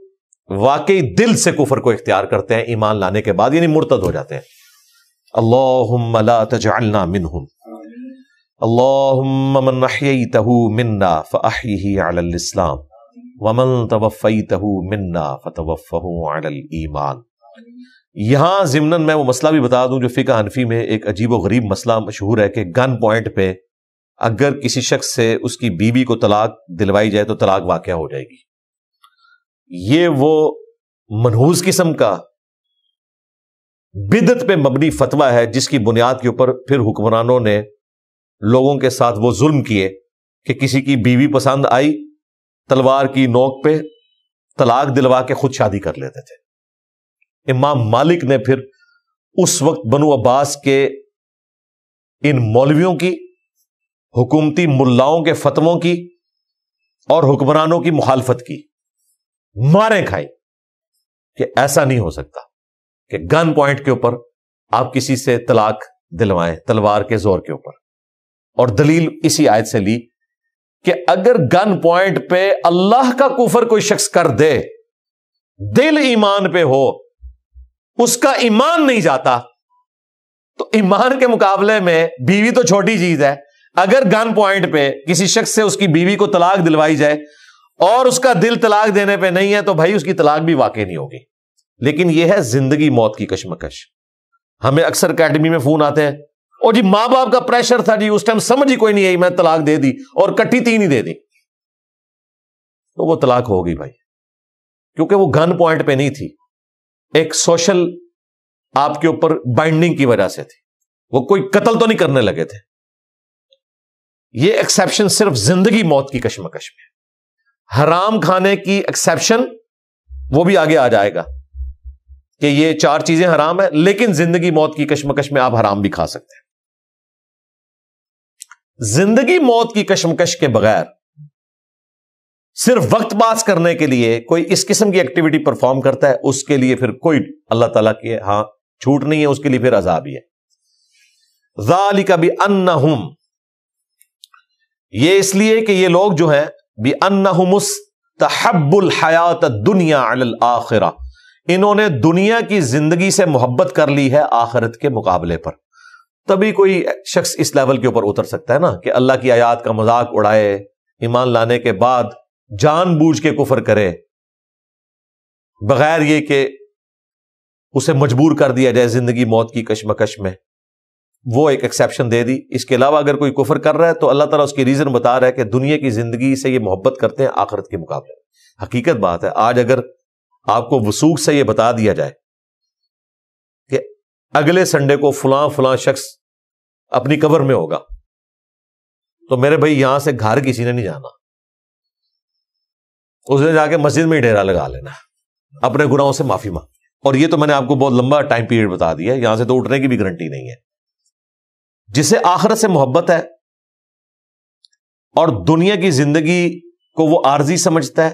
واقعی دل سے کفر کو اختیار کرتے ہیں ایمان لانے کے بعد، یعنی مرتد ہو جاتے ہیں۔ اللہم لا تجعلنا منہم، اللہم من احییتہ منا فاحیہ علی الاسلام ومن توفیتہ منا فتوفہ علی الایمان۔ یہاں ضمناً میں وہ مسئلہ بھی بتا دوں جو فقہ حنفی میں ایک عجیب و غریب مسئلہ مشہور ہے کہ گن پوائنٹ پہ اگر کسی شخص سے اس کی بیوی کو طلاق دلوائی جائے تو طلاق واقع ہو جائے گی۔ یہ وہ منحوس قسم کا بدعت پہ مبنی فتویٰ ہے جس کی بنیاد کے اوپر پھر حکمرانوں نے لوگوں کے ساتھ وہ ظلم کیے کہ کسی کی بیوی پسند آئی، تلوار کی نوک پہ طلاق دلوا کے خود شادی کر لیتے تھے۔ امام مالک نے پھر اس وقت بنو عباس کے ان مولویوں کی، حکومتی ملاؤں کے فتووں کی اور حکمرانوں کی مخالفت کی، ماریں کھائی کہ ایسا نہیں ہو سکتا کہ گن پوائنٹ کے اوپر آپ کسی سے طلاق دلوائیں تلوار کے زور کے اوپر، اور دلیل اسی آیت سے لی کہ اگر گن پوائنٹ پہ اللہ کا کفر کوئی شخص کر دے، دل ایمان پہ ہو، اس کا ایمان نہیں جاتا، تو ایمان کے مقابلے میں بیوی تو چھوٹی چیز ہے، اگر گن پوائنٹ پہ کسی شخص سے اس کی بیوی کو طلاق دلوائی جائے اور اس کا دل طلاق دینے پہ نہیں ہے تو بھائی اس کی طلاق بھی واقع نہیں ہوگی۔ لیکن یہ ہے زندگی موت کی کشمکش۔ ہمیں اکثر اکیڈمی میں فون آتے ہیں، اور جی ماں باپ کا پریشر تھا جی، اس ٹائم سمجھ ہی کوئی نہیں آئی، میں طلاق دے دی اور کٹی 3 ہی دے دی، تو وہ طلاق ہوگی بھائی، کیونکہ وہ گن پوائنٹ پہ نہیں تھی، ایک سوشل آپ کے اوپر بائنڈنگ کی وجہ سے تھی، وہ کوئی قتل تو نہیں کرنے لگے تھے۔ یہ ایکسیپشن صرف زندگی موت کی کشمکش میں، حرام کھانے کی ایکسیپشن وہ بھی آگے آ جائے گا کہ یہ 4 چیزیں حرام ہیں، لیکن زندگی موت کی کشمکش میں آپ حرام بھی کھا سکتے ہیں۔ زندگی موت کی کشمکش کے بغیر صرف وقت پاس کرنے کے لیے کوئی اس قسم کی ایکٹیویٹی پرفارم کرتا ہے، اس کے لیے پھر کوئی اللہ تعالیٰ کی چھوٹ نہیں ہے، اس کے لیے پھر عذاب ہی ہے۔ ذالک بأنہم، یہ اس لیے کہ یہ لوگ جو ہیں بأنہم استحبوا الحیات الدنیا علی الآخرہ، انہوں نے دنیا کی زندگی سے محبت کر لی ہے آخرت کے مقابلے پر۔ تبھی کوئی شخص اس لیول کے اوپر اتر سکتا ہے نا کہ اللہ کی آیات کا مذاق اڑائے، ایمان لانے کے بعد جان بوجھ کے کفر کرے بغیر یہ کہ اسے مجبور کر دیا جائے زندگی موت کی کشمکش میں، وہ ایک ایکسیپشن دے دی. اس کے علاوہ اگر کوئی کفر کر رہا ہے تو اللہ تعالیٰ اس کی ریزن بتا رہا ہے کہ دنیا کی زندگی سے یہ محبت کرتے ہیں آخرت کے مقابلے. حقیقت بات ہے, آج اگر آپ کو وثوق سے یہ بتا دیا جائے کہ اگلے سنڈے کو فلاں فلاں شخص اپنی قبر میں ہوگا, تو میرے بھائی یہاں سے گھر کسی نے نہیں جانا, اس نے جا کے مسجد میں ہی ڈیرا لگا لینا, اپنے گناہوں سے معافی مانگ. اور یہ تو میں نے آپ کو بہت لمبا ٹائم پیریڈ بتا دیا, یہاں سے تو اٹھنے کی بھی گارنٹی نہیں ہے. جسے آخرت سے محبت ہے اور دنیا کی زندگی کو وہ عارضی سمجھتا ہے,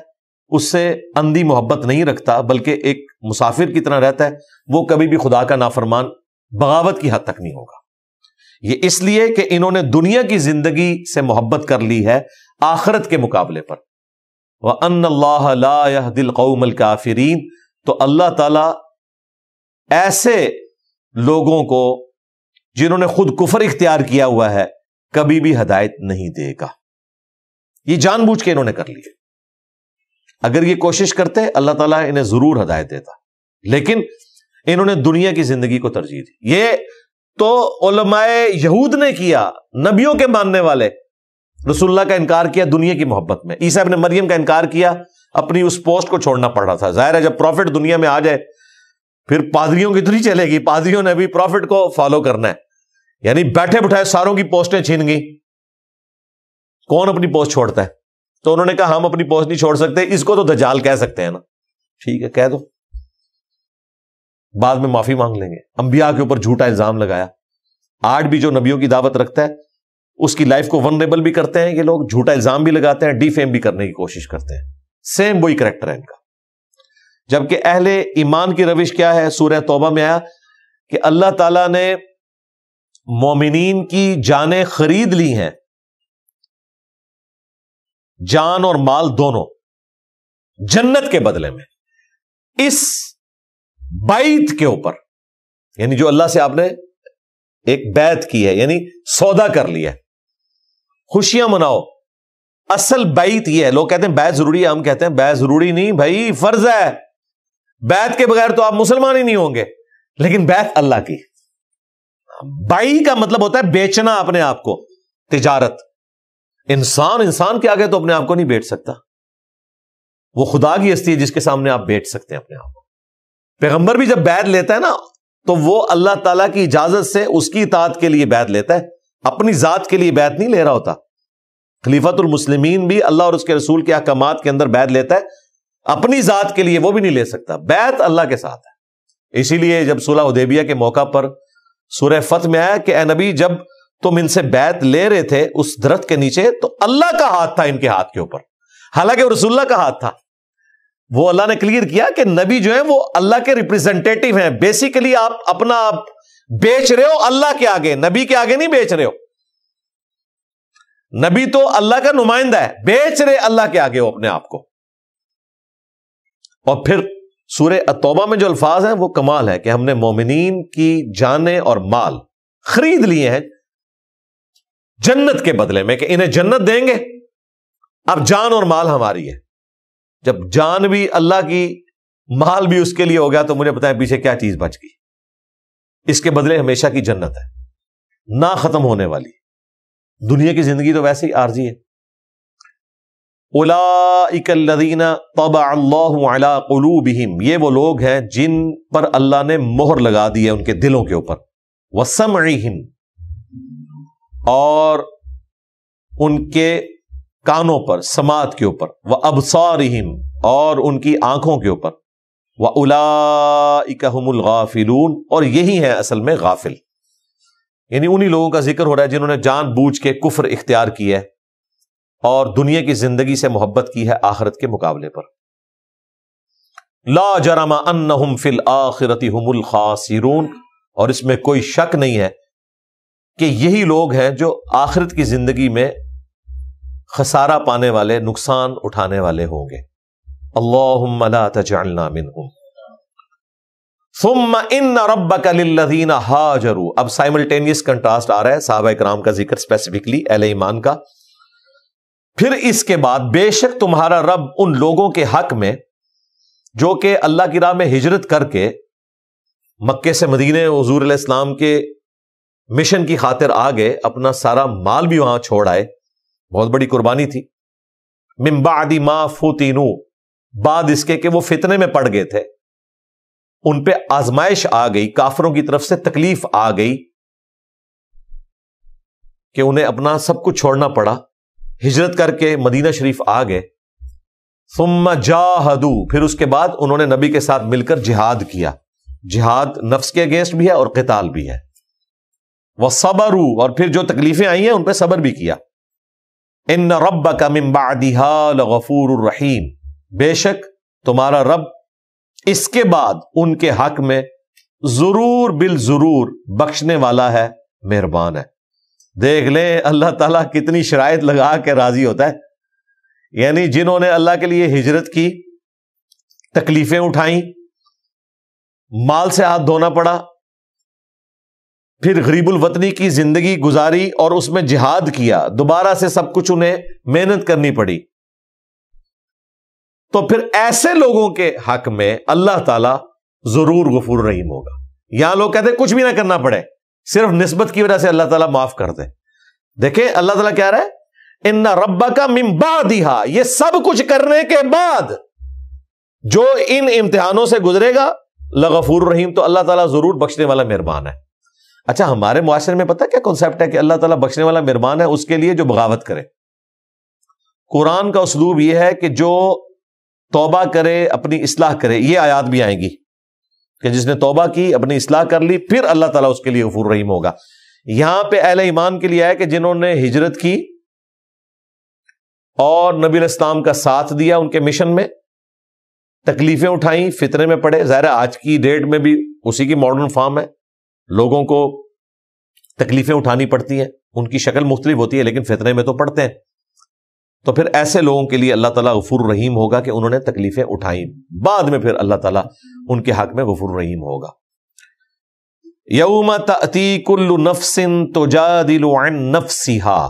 اس سے اندھی محبت نہیں رکھتا بلکہ ایک مسافر کی طرح رہتا ہے, وہ کبھی بھی خدا کا نافرمان بغاوت کی حد تک نہیں ہوگا. یہ اس لیے کہ انہوں نے دنیا کی زندگی سے محبت کر لی ہے آخرت کے مقابلے پر. وَأَنَّ اللَّهَ لَا يَهْدِي الْقَوْمَ الْكَافِرِينَ, تو اللہ تعالیٰ ایسے لوگوں کو جنہوں نے خود کفر اختیار کیا ہوا ہے کبھی بھی ہدایت نہیں دے گا. یہ جان بوجھ کے انہوں نے کر لی. اگر یہ کوشش کرتے اللہ تعالیٰ انہیں ضرور ہدایت دیتا, لیکن انہوں نے دنیا کی زندگی کو ترجیح دی. یہ تو علماء یہود نے کیا, نبیوں کے ماننے والے رسول اللہ کا انکار کیا دنیا کی محبت میں. عیسیٰ ابن مریم کا انکار کیا, اپنی اس پوسٹ کو چھوڑنا پڑ رہا تھا. ظاہر ہے جب پروفٹ دنیا میں آ جائے پھر پادریوں کی تو نہیں چلے گی, پادریوں نے بھی پروفٹ کو فالو کرنا ہے. یعنی بیٹھے بٹھائے ساروں کی پوسٹیں چھین گئی, کون اپنی پوسٹ چھوڑتا ہے؟ تو انہوں نے کہا ہم اپنی پوسٹ نہیں چھوڑ سکتے, اس کو تو دجال کہہ سکتے ہیں نا, ٹھیک ہے کہہ دو, بعد میں معافی مانگ لیں گے. انبیاء کے اوپر جھوٹا الزام لگایا. آج بھی جو نبیوں کی دعوت رکھتا ہے اس کی لائف کو ونریبل بھی کرتے ہیں یہ لوگ, جھوٹا الزام بھی لگاتے ہیں, ڈی فیم بھی کرنے کی کوشش کرتے ہیں. سیم وہی کریکٹر ہے ان کا. جبکہ اہل ایمان کی روش کیا ہے؟ سورہ توبہ میں آیا کہ اللہ تعالیٰ نے مومنین کی جانیں خرید لی ہیں, جان اور مال دونوں, جنت کے بدلے میں, اس بیعت کے اوپر. یعنی جو اللہ سے آپ نے ایک بیعت کی ہے, یعنی سودا کر لیا ہے, خوشیاں مناؤ. اصل بیعت یہ ہے. لوگ کہتے ہیں بیعت ضروری ہے, ہم کہتے ہیں بیعت ضروری نہیں بھائی, فرض ہے. بیعت کے بغیر تو آپ مسلمان ہی نہیں ہوں گے, لیکن بیعت اللہ کی. بائی کا مطلب ہوتا ہے بیچنا اپنے آپ کو, تجارت. انسان کے آگے تو اپنے آپ کو نہیں بیچ سکتا, وہ خدا کی ہستی ہے جس کے سامنے آپ بیچ سکتے ہیں اپنے آپ کو. پیغمبر بھی جب بیعت لیتا ہے نا تو وہ اللہ تعالیٰ کی اجازت سے اس کی اطاعت کے لیے بیعت لیتا ہے, اپنی ذات کے لیے بیعت نہیں لے رہا ہوتا. خلیفۃ المسلمین بھی اللہ اور اس کے رسول کے احکامات کے اندر بیعت لیتا ہے, اپنی ذات کے لیے وہ بھی نہیں لے سکتا. بیعت اللہ کے ساتھ ہے. اسی لیے جب صلح حدیبیہ کے موقع پر سورہ فتح میں آیا کہ اے نبی جب تم ان سے بیعت لے رہے تھے اس درخت کے نیچے تو اللہ کا ہاتھ تھا ان کے ہاتھ کے اوپر, حالانکہ وہ رسول اللہ کا ہاتھ تھا. وہ اللہ نے کلیئر کیا کہ نبی جو ہیں وہ اللہ کے ریپریزنٹیٹیو ہیں. بیسیکلی آپ اپنا آپ بیچ رہے ہو اللہ کے آگے, نبی کے آگے نہیں بیچ رہے ہو. نبی تو اللہ کا نمائندہ ہے, بیچ رہے اللہ کے آگے ہو اپنے آپ کو. اور پھر سورہ التوبہ میں جو الفاظ ہیں وہ کمال ہے کہ ہم نے مومنین کی جانیں اور مال خرید لیے ہیں جنت کے بدلے میں, کہ انہیں جنت دیں گے. اب جان اور مال ہماری ہے. جب جان بھی اللہ کی, مال بھی اس کے لیے ہو گیا, تو مجھے بتائیں پیچھے کیا چیز بچ گئی؟ اس کے بدلے ہمیشہ کی جنت ہے, نہ ختم ہونے والی. دنیا کی زندگی تو ویسے ہی عارضی ہے. اولئک الذین طبع اللہ علی قلوبہم, یہ وہ لوگ ہیں جن پر اللہ نے مہر لگا دی ہے ان کے دلوں کے اوپر. وسمعہم, اور ان کے کانوں پر, سماعت کے اوپر. وابصارہم, اور ان کی آنکھوں کے اوپر. واولئک ھم الغافلون, اور یہی ہیں اصل میں غافل. یعنی انہی لوگوں کا ذکر ہو رہا ہے جنہوں نے جان بوجھ کے کفر اختیار کیا ہے اور دنیا کی زندگی سے محبت کی ہے آخرت کے مقابلے پر. لا جرم انہم فی الآخرۃ ھم الخاسرون, اور اس میں کوئی شک نہیں ہے کہ یہی لوگ ہیں جو آخرت کی زندگی میں خسارہ پانے والے, نقصان اٹھانے والے ہوں گے. اللہم لا تجعلنا منہم. ثم ان ربک للذین ہاجروا, اب سائملٹینیس کنٹراسٹ آ رہا ہے صحابہ کرام کا ذکر, اسپیسیفکلی اہل ایمان کا. پھر اس کے بعد بے شک تمہارا رب ان لوگوں کے حق میں جو کہ اللہ کی راہ میں ہجرت کر کے مکے سے مدینے حضور علیہ السلام کے مشن کی خاطر آ گئے، اپنا سارا مال بھی وہاں چھوڑ آئے، بہت بڑی قربانی تھی۔ من بعد ما فتنوا، بعد اس کے کہ وہ فتنے میں پڑ گئے تھے، ان پہ آزمائش آ گئی، کافروں کی طرف سے تکلیف آ گئی کہ انہیں اپنا سب کچھ چھوڑنا پڑا، ہجرت کر کے مدینہ شریف آ گئے۔ ثم جاہدوا، پھر اس کے بعد انہوں نے نبی کے ساتھ مل کر جہاد کیا، جہاد نفس کے اگینسٹ بھی ہے اور قتال بھی ہے۔ وصبروا، اور پھر جو تکلیفیں آئی ہیں ان پہ صبر بھی کیا۔ ان ربک من بعدها لغفور الرحیم، بے شک تمہارا رب اس کے بعد ان کے حق میں ضرور بالضرور بخشنے والا ہے، مہربان ہے۔ دیکھ لیں اللہ تعالیٰ کتنی شرائط لگا کے راضی ہوتا ہے، یعنی جنہوں نے اللہ کے لیے ہجرت کی، تکلیفیں اٹھائیں، مال سے ہاتھ دھونا پڑا، پھر غریب الوطنی کی زندگی گزاری اور اس میں جہاد کیا، دوبارہ سے سب کچھ انہیں محنت کرنی پڑی، تو پھر ایسے لوگوں کے حق میں اللہ تعالیٰ ضرور غفور رحیم ہوگا۔ یہاں لوگ کہتے ہیں کچھ بھی نہ کرنا پڑے، صرف نسبت کی وجہ سے اللہ تعالیٰ معاف کر دے۔ دیکھیں اللہ تعالیٰ کیا رہا ہے، ان ربک من بعدہا، یہ سب کچھ کرنے کے بعد جو ان امتحانوں سے گزرے گا لغفور رحیم، تو اللہ تعالیٰ ضرور بخشنے والا مہربان ہے۔ اچھا، ہمارے معاشرے میں پتہ کیا کنسیپٹ ہے کہ اللہ تعالیٰ بخشنے والا مہربان ہے اس کے لیے جو بغاوت کرے۔ قرآن کا اسلوب یہ ہے کہ جو توبہ کرے، اپنی اصلاح کرے، یہ آیات بھی آئیں گی کہ جس نے توبہ کی، اپنی اصلاح کر لی، پھر اللہ تعالیٰ اس کے لیے غفور رحیم ہوگا۔ یہاں پہ اہل ایمان کے لیے ہے کہ جنہوں نے ہجرت کی اور نبی علیہ السلام کا ساتھ دیا ان کے مشن میں، تکلیفیں اٹھائیں، فتنے میں پڑے۔ ظاہر ہے آج کی ڈیٹ میں بھی اسی کی ماڈرن فارم ہے، لوگوں کو تکلیفیں اٹھانی پڑتی ہیں، ان کی شکل مختلف ہوتی ہے لیکن فتنے میں تو پڑتے ہیں۔ تو پھر ایسے لوگوں کے لیے اللہ تعالیٰ غفور رحیم ہوگا کہ انہوں نے تکلیفیں اٹھائیں، بعد میں پھر اللہ تعالیٰ ان کے حق میں غفور رحیم ہوگا۔ یوم تأتی کل نفس تجادل عن نفسها،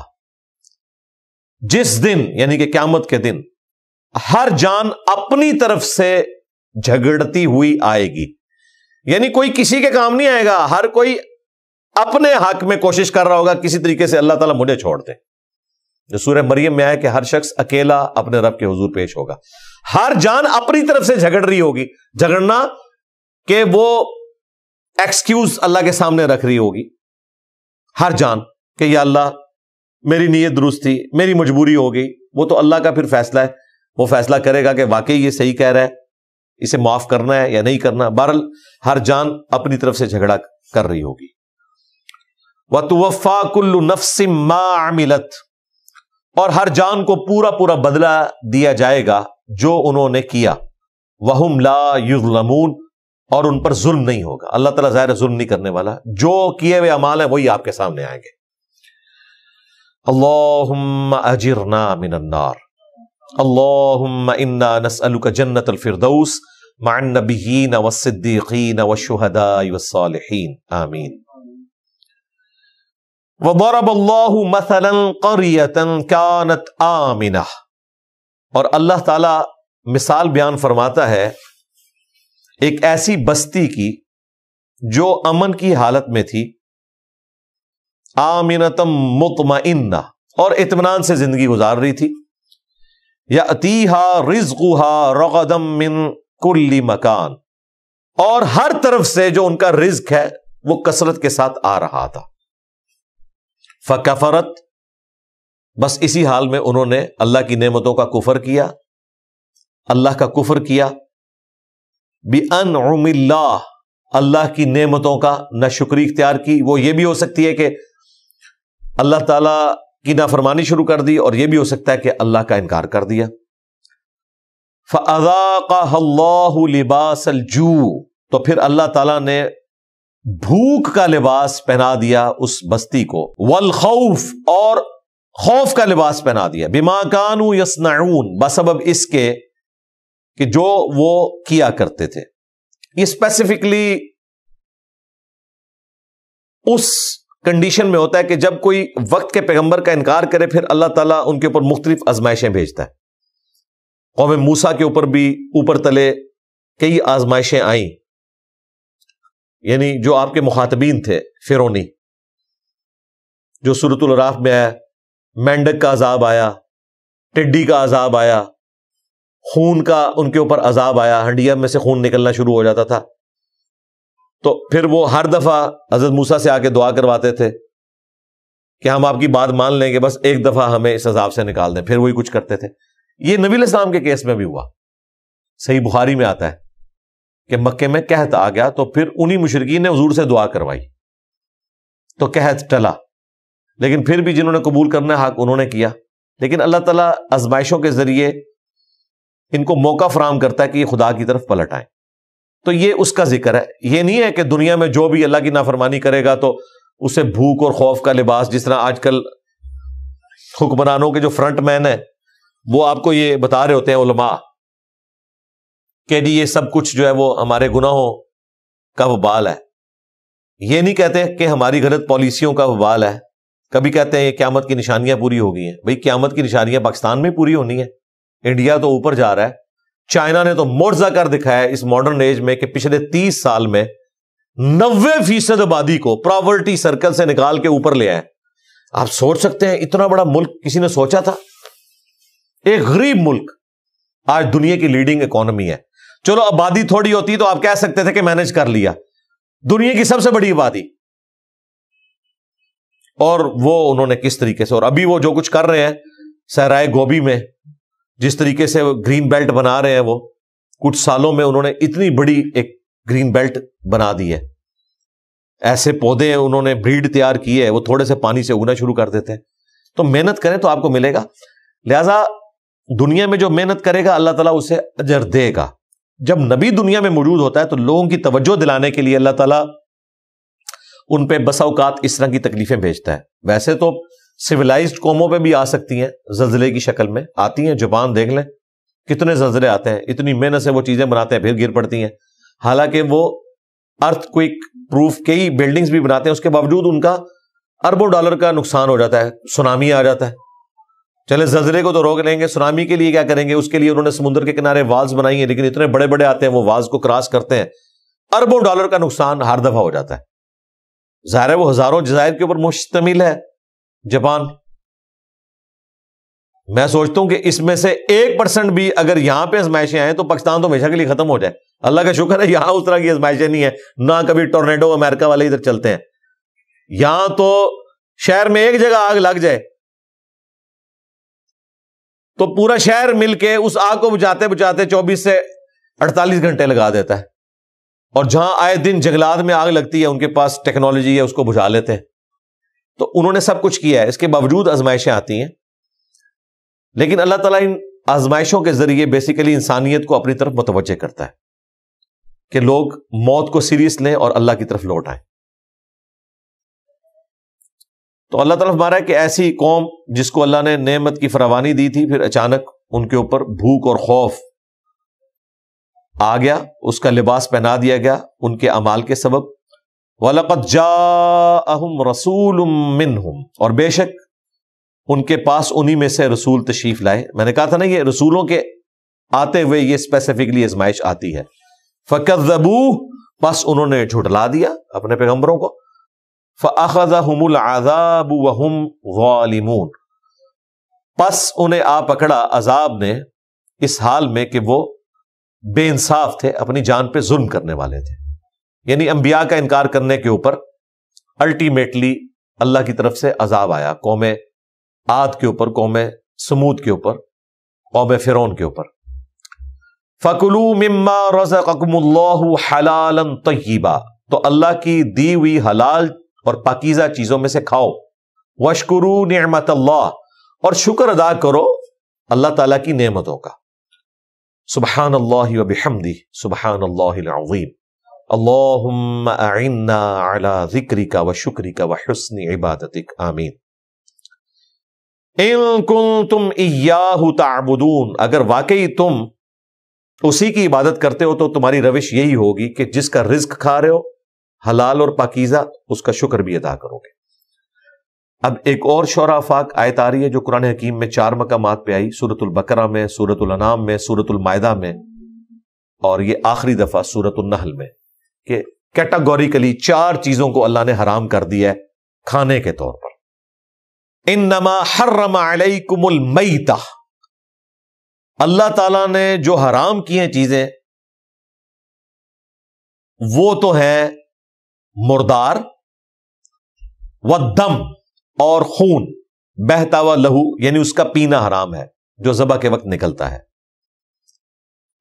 جس دن یعنی کہ قیامت کے دن ہر جان اپنی طرف سے جھگڑتی ہوئی آئے گی، یعنی کوئی کسی کے کام نہیں آئے گا، ہر کوئی اپنے حق میں کوشش کر رہا ہوگا کسی طریقے سے اللہ تعالیٰ مجھے چھوڑ دے۔ جو سورہ مریم میں آئے کہ ہر شخص اکیلا اپنے رب کے حضور پیش ہوگا، ہر جان اپنی طرف سے جھگڑ رہی ہوگی، جھگڑنا کہ وہ ایکسکیوز اللہ کے سامنے رکھ رہی ہوگی، ہر جان کہ یا اللہ میری نیت درست تھی، میری مجبوری ہو گئی، وہ تو اللہ کا پھر فیصلہ ہے، وہ فیصلہ کرے گا کہ واقعی یہ صحیح کہہ رہا ہے، اسے معاف کرنا ہے یا نہیں کرنا۔ بہرحال ہر جان اپنی طرف سے جھگڑا کر رہی ہوگی۔ وَتُوَفَّى كُلُّ نَفْسٍ مَّا عَمِلَتْ، اور ہر جان کو پورا پورا بدلہ دیا جائے گا جو انہوں نے کیا۔ وَهُمْ لَا يُظْلَمُونَ، اور ان پر ظلم نہیں ہوگا۔ اللہ تعالیٰ ظاہر ظلم نہیں کرنے والا، جو کیے ہوئے اعمال ہیں وہی آپ کے سامنے آئیں گے۔ اللہم اجرنا من النار، اللہم انا نسألک جنت الفردوس مع النبیین والصدیقین والشہداء والصالحین، آمین۔ وضرب اللہ مثلا قریۃ کانت آمنہ، اور اللہ تعالیٰ مثال بیان فرماتا ہے ایک ایسی بستی کی جو امن کی حالت میں تھی، آمنۃ مطمئنہ، اور اطمینان سے زندگی گزار رہی تھی، یأتیہا رزقہا رغدا من کل مکان، اور ہر طرف سے جو ان کا رزق ہے وہ کثرت کے ساتھ آ رہا تھا۔ فکفرت، بس اسی حال میں انہوں نے اللہ کی نعمتوں کا کفر کیا، اللہ کا کفر کیا، بِأَنْعُمِ اللَّهِ، اللہ کی نعمتوں کا ناشکری اختیار کی۔ وہ یہ بھی ہو سکتی ہے کہ اللہ تعالیٰ کی نافرمانی شروع کر دی، اور یہ بھی ہو سکتا ہے کہ اللہ کا انکار کر دیا۔ فَأَذَاقَهَا اللَّهُ لِبَاسَ الْجُوعِ، تو پھر اللہ تعالیٰ نے بھوک کا لباس پہنا دیا اس بستی کو، والخوف، اور خوف کا لباس پہنا دیا، بما كانوا يصنعون، بسبب اس کے کہ جو وہ کیا کرتے تھے۔ یہ اسپیسیفکلی اس کنڈیشن میں ہوتا ہے کہ جب کوئی وقت کے پیغمبر کا انکار کرے، پھر اللہ تعالیٰ ان کے اوپر مختلف آزمائشیں بھیجتا ہے۔ قوم موسیٰ کے اوپر بھی اوپر تلے کئی آزمائشیں آئیں، یعنی جو آپ کے مخاطبین تھے فرعونی، جو سورۃ الاعراف میں آیا، مینڈک کا عذاب آیا، ٹڈی کا عذاب آیا، خون کا ان کے اوپر عذاب آیا، ہنڈیا میں سے خون نکلنا شروع ہو جاتا تھا. تو پھر وہ ہر دفعہ حضرت موسیٰ سے آ کے دعا کرواتے تھے کہ ہم آپ کی بات مان لیں گے، بس ایک دفعہ ہمیں اس عذاب سے نکال دیں. پھر وہی کچھ کرتے تھے. یہ نبی علیہ السلام کے کیس میں بھی ہوا. صحیح بخاری میں آتا ہے کہ مکے میں قحط آ گیا تو پھر انہی مشرکین نے حضور سے دعا کروائی تو قحط ٹلا. لیکن پھر بھی جنہوں نے قبول کرنا حق انہوں نے کیا. لیکن اللہ تعالیٰ آزمائشوں کے ذریعے ان کو موقع فراہم کرتا ہے کہ یہ خدا کی طرف پلٹ آئیں. تو یہ اس کا ذکر ہے. یہ نہیں ہے کہ دنیا میں جو بھی اللہ کی نافرمانی کرے گا تو اسے بھوک اور خوف کا لباس، جس طرح آج کل حکمرانوں کے جو فرنٹ مین ہیں وہ آپ کو یہ بتا رہے ہوتے ہیں علماء کہ جی یہ سب کچھ جو ہے وہ ہمارے گناہوں کا وبال ہے. یہ نہیں کہتے کہ ہماری غلط پالیسیوں کا وبال ہے. کبھی کہتے ہیں یہ قیامت کی نشانیاں پوری ہو گئی ہیں. بھئی قیامت کی نشانیاں پاکستان میں پوری ہونی ہیں. انڈیا تو اوپر جا رہا ہے. چائنا نے تو معجزہ کر دکھایا ہے اس ماڈرن ایج میں کہ پچھلے 30 سال میں 90% آبادی کو پراورٹی سرکل سے نکال کے اوپر لے آئے. آپ سوچ سکتے ہیں اتنا بڑا ملک کسی نے سوچا تھا؟ ایک غریب ملک آج دنیا کی لیڈنگ اکانومی ہے. چلو آبادی تھوڑی ہوتی تو آپ کہہ سکتے تھے کہ مینج کر لیا. دنیا کی سب سے بڑی آبادی، اور وہ انہوں نے کس طریقے سے، اور ابھی وہ جو کچھ کر رہے ہیں صحرائے گوبی میں، جس طریقے سے گرین بیلٹ بنا رہے ہیں، وہ کچھ سالوں میں انہوں نے اتنی بڑی ایک گرین بیلٹ بنا دی ہے. ایسے پودے انہوں نے بریڈ تیار کی ہے، وہ تھوڑے سے پانی سے اگنا شروع کر دیتے ہیں. تو محنت کریں تو آپ کو ملے گا. لہذا دنیا میں جو محنت کرے گا اللہ تعالیٰ اسے اجر دے گا. جب نبی دنیا میں موجود ہوتا ہے تو لوگوں کی توجہ دلانے کے لیے اللہ تعالیٰ ان پہ بسا اوقات اس طرح کی تکلیفیں بھیجتا ہے. ویسے تو سویلائزڈ قوموں پہ بھی آ سکتی ہیں زلزلے کی شکل میں، آتی ہیں. جاپان دیکھ لیں کتنے زلزلے آتے ہیں، اتنی محنت سے وہ چیزیں بناتے ہیں پھر گر پڑتی ہیں. حالانکہ وہ ارتھ کوئک پروف کئی بلڈنگز بھی بناتے ہیں، اس کے باوجود ان کا اربوں ڈالر کا نقصان ہو جاتا ہے. سونامی آ جاتا ہے. چلے زلزلے کو تو روک لیں گے، سونامی کے لیے کیا کریں گے؟ اس کے لیے انہوں نے سمندر کے کنارے والز بنائی ہیں، لیکن اتنے بڑے بڑے آتے ہیں وہ والز کو کراس کرتے ہیں. اربوں ڈالر کا نقصان ہر دفعہ ہو جاتا ہے. ظاہر ہے وہ ہزاروں جزائر کے اوپر مشتمل ہے جاپان. میں سوچتا ہوں کہ اس میں سے 1% بھی اگر یہاں پہ آزمائشیں آئیں تو پاکستان تو ہمیشہ کے لیے ختم ہو جائے. اللہ کا شکر ہے یہاں اس طرح کی آزمائشیں نہیں ہیں، نہ کبھی ٹورنیڈو امریکہ والے ادھر چلتے ہیں. یہاں تو شہر میں ایک جگہ آگ لگ جائے تو پورا شہر مل کے اس آگ کو بجھاتے بجھاتے 24 سے 48 گھنٹے لگا دیتا ہے. اور جہاں آئے دن جنگلات میں آگ لگتی ہے ان کے پاس ٹیکنالوجی ہے، اس کو بجھا لیتے ہیں. تو انہوں نے سب کچھ کیا ہے، اس کے باوجود آزمائشیں آتی ہیں. لیکن اللہ تعالیٰ ان آزمائشوں کے ذریعے بیسیکلی انسانیت کو اپنی طرف متوجہ کرتا ہے کہ لوگ موت کو سیریس لیں اور اللہ کی طرف لوٹ آئیں. تو اللہ تعالیٰ فرما رہا ہے کہ ایسی قوم جس کو اللہ نے نعمت کی فراوانی دی تھی، پھر اچانک ان کے اوپر بھوک اور خوف آ گیا، اس کا لباس پہنا دیا گیا ان کے اعمال کے سبب. وَلَقَدْ جَاءَهُمْ رَسُولٌ مِّنْهُمْ، اور بے شک ان کے پاس انہی میں سے رسول تشریف لائے. میں نے کہا تھا نا یہ رسولوں کے آتے ہوئے یہ اسپیسیفکلی آزمائش آتی ہے. فَكَذَّبُوهُ، پس انہوں نے جھٹلا دیا اپنے پیغمبروں کو. فَأَخَذَهُمُ الْعَذَابُ وَهُمْ ظَالِمُونَ، پس انہیں آ پکڑا عذاب نے اس حال میں کہ وہ بے انصاف تھے، اپنی جان پہ ظلم کرنے والے تھے. یعنی انبیاء کا انکار کرنے کے اوپر الٹیمیٹلی اللہ کی طرف سے عذاب آیا. قوم عاد کے اوپر، قوم سمود کے اوپر، قوم فرعون کے اوپر. فَكُلُوا مِمَّا رَزَقَكُمُ اللَّهُ حَلَالًا طَيِّبًا، تو اللہ کی دی ہوئی حلال اور پاکیزہ چیزوں میں سے کھاؤ. وَاشْكُرُوا نِعْمَتَ اللَّهِ، اور شکر ادا کرو اللہ تعالیٰ کی نعمتوں کا. سبحان اللہ وبحمدہ سبحان اللہ العظیم. اللہم اعنا علی ذکرک وشکرک وحسن عبادتک. آمین. ان کنتم ایاہ تعبدون، اگر واقعی تم اسی کی عبادت کرتے ہو تو تمہاری روش یہی ہوگی کہ جس کا رزق کھا رہے ہو حلال اور پاکیزہ، اس کا شکر بھی ادا کرو گے. اب ایک اور شعراء آفاق آیت آ رہی ہے جو قرآن حکیم میں 4 مقامات پہ آئی، سورۃ البقرہ میں، سورۃ الانعام میں، سورۃ المائدہ میں، اور یہ آخری دفعہ سورۃ النحل میں، کہ کیٹاگوریکلی 4 چیزوں کو اللہ نے حرام کر دیا ہے کھانے کے طور پر. انما حرم علیکم المیتہ، اللہ تعالیٰ نے جو حرام کی ہیں چیزیں وہ تو ہیں مردار، والدم اور خون، بہتا ہوا لہو یعنی اس کا پینا حرام ہے جو ذبح کے وقت نکلتا ہے،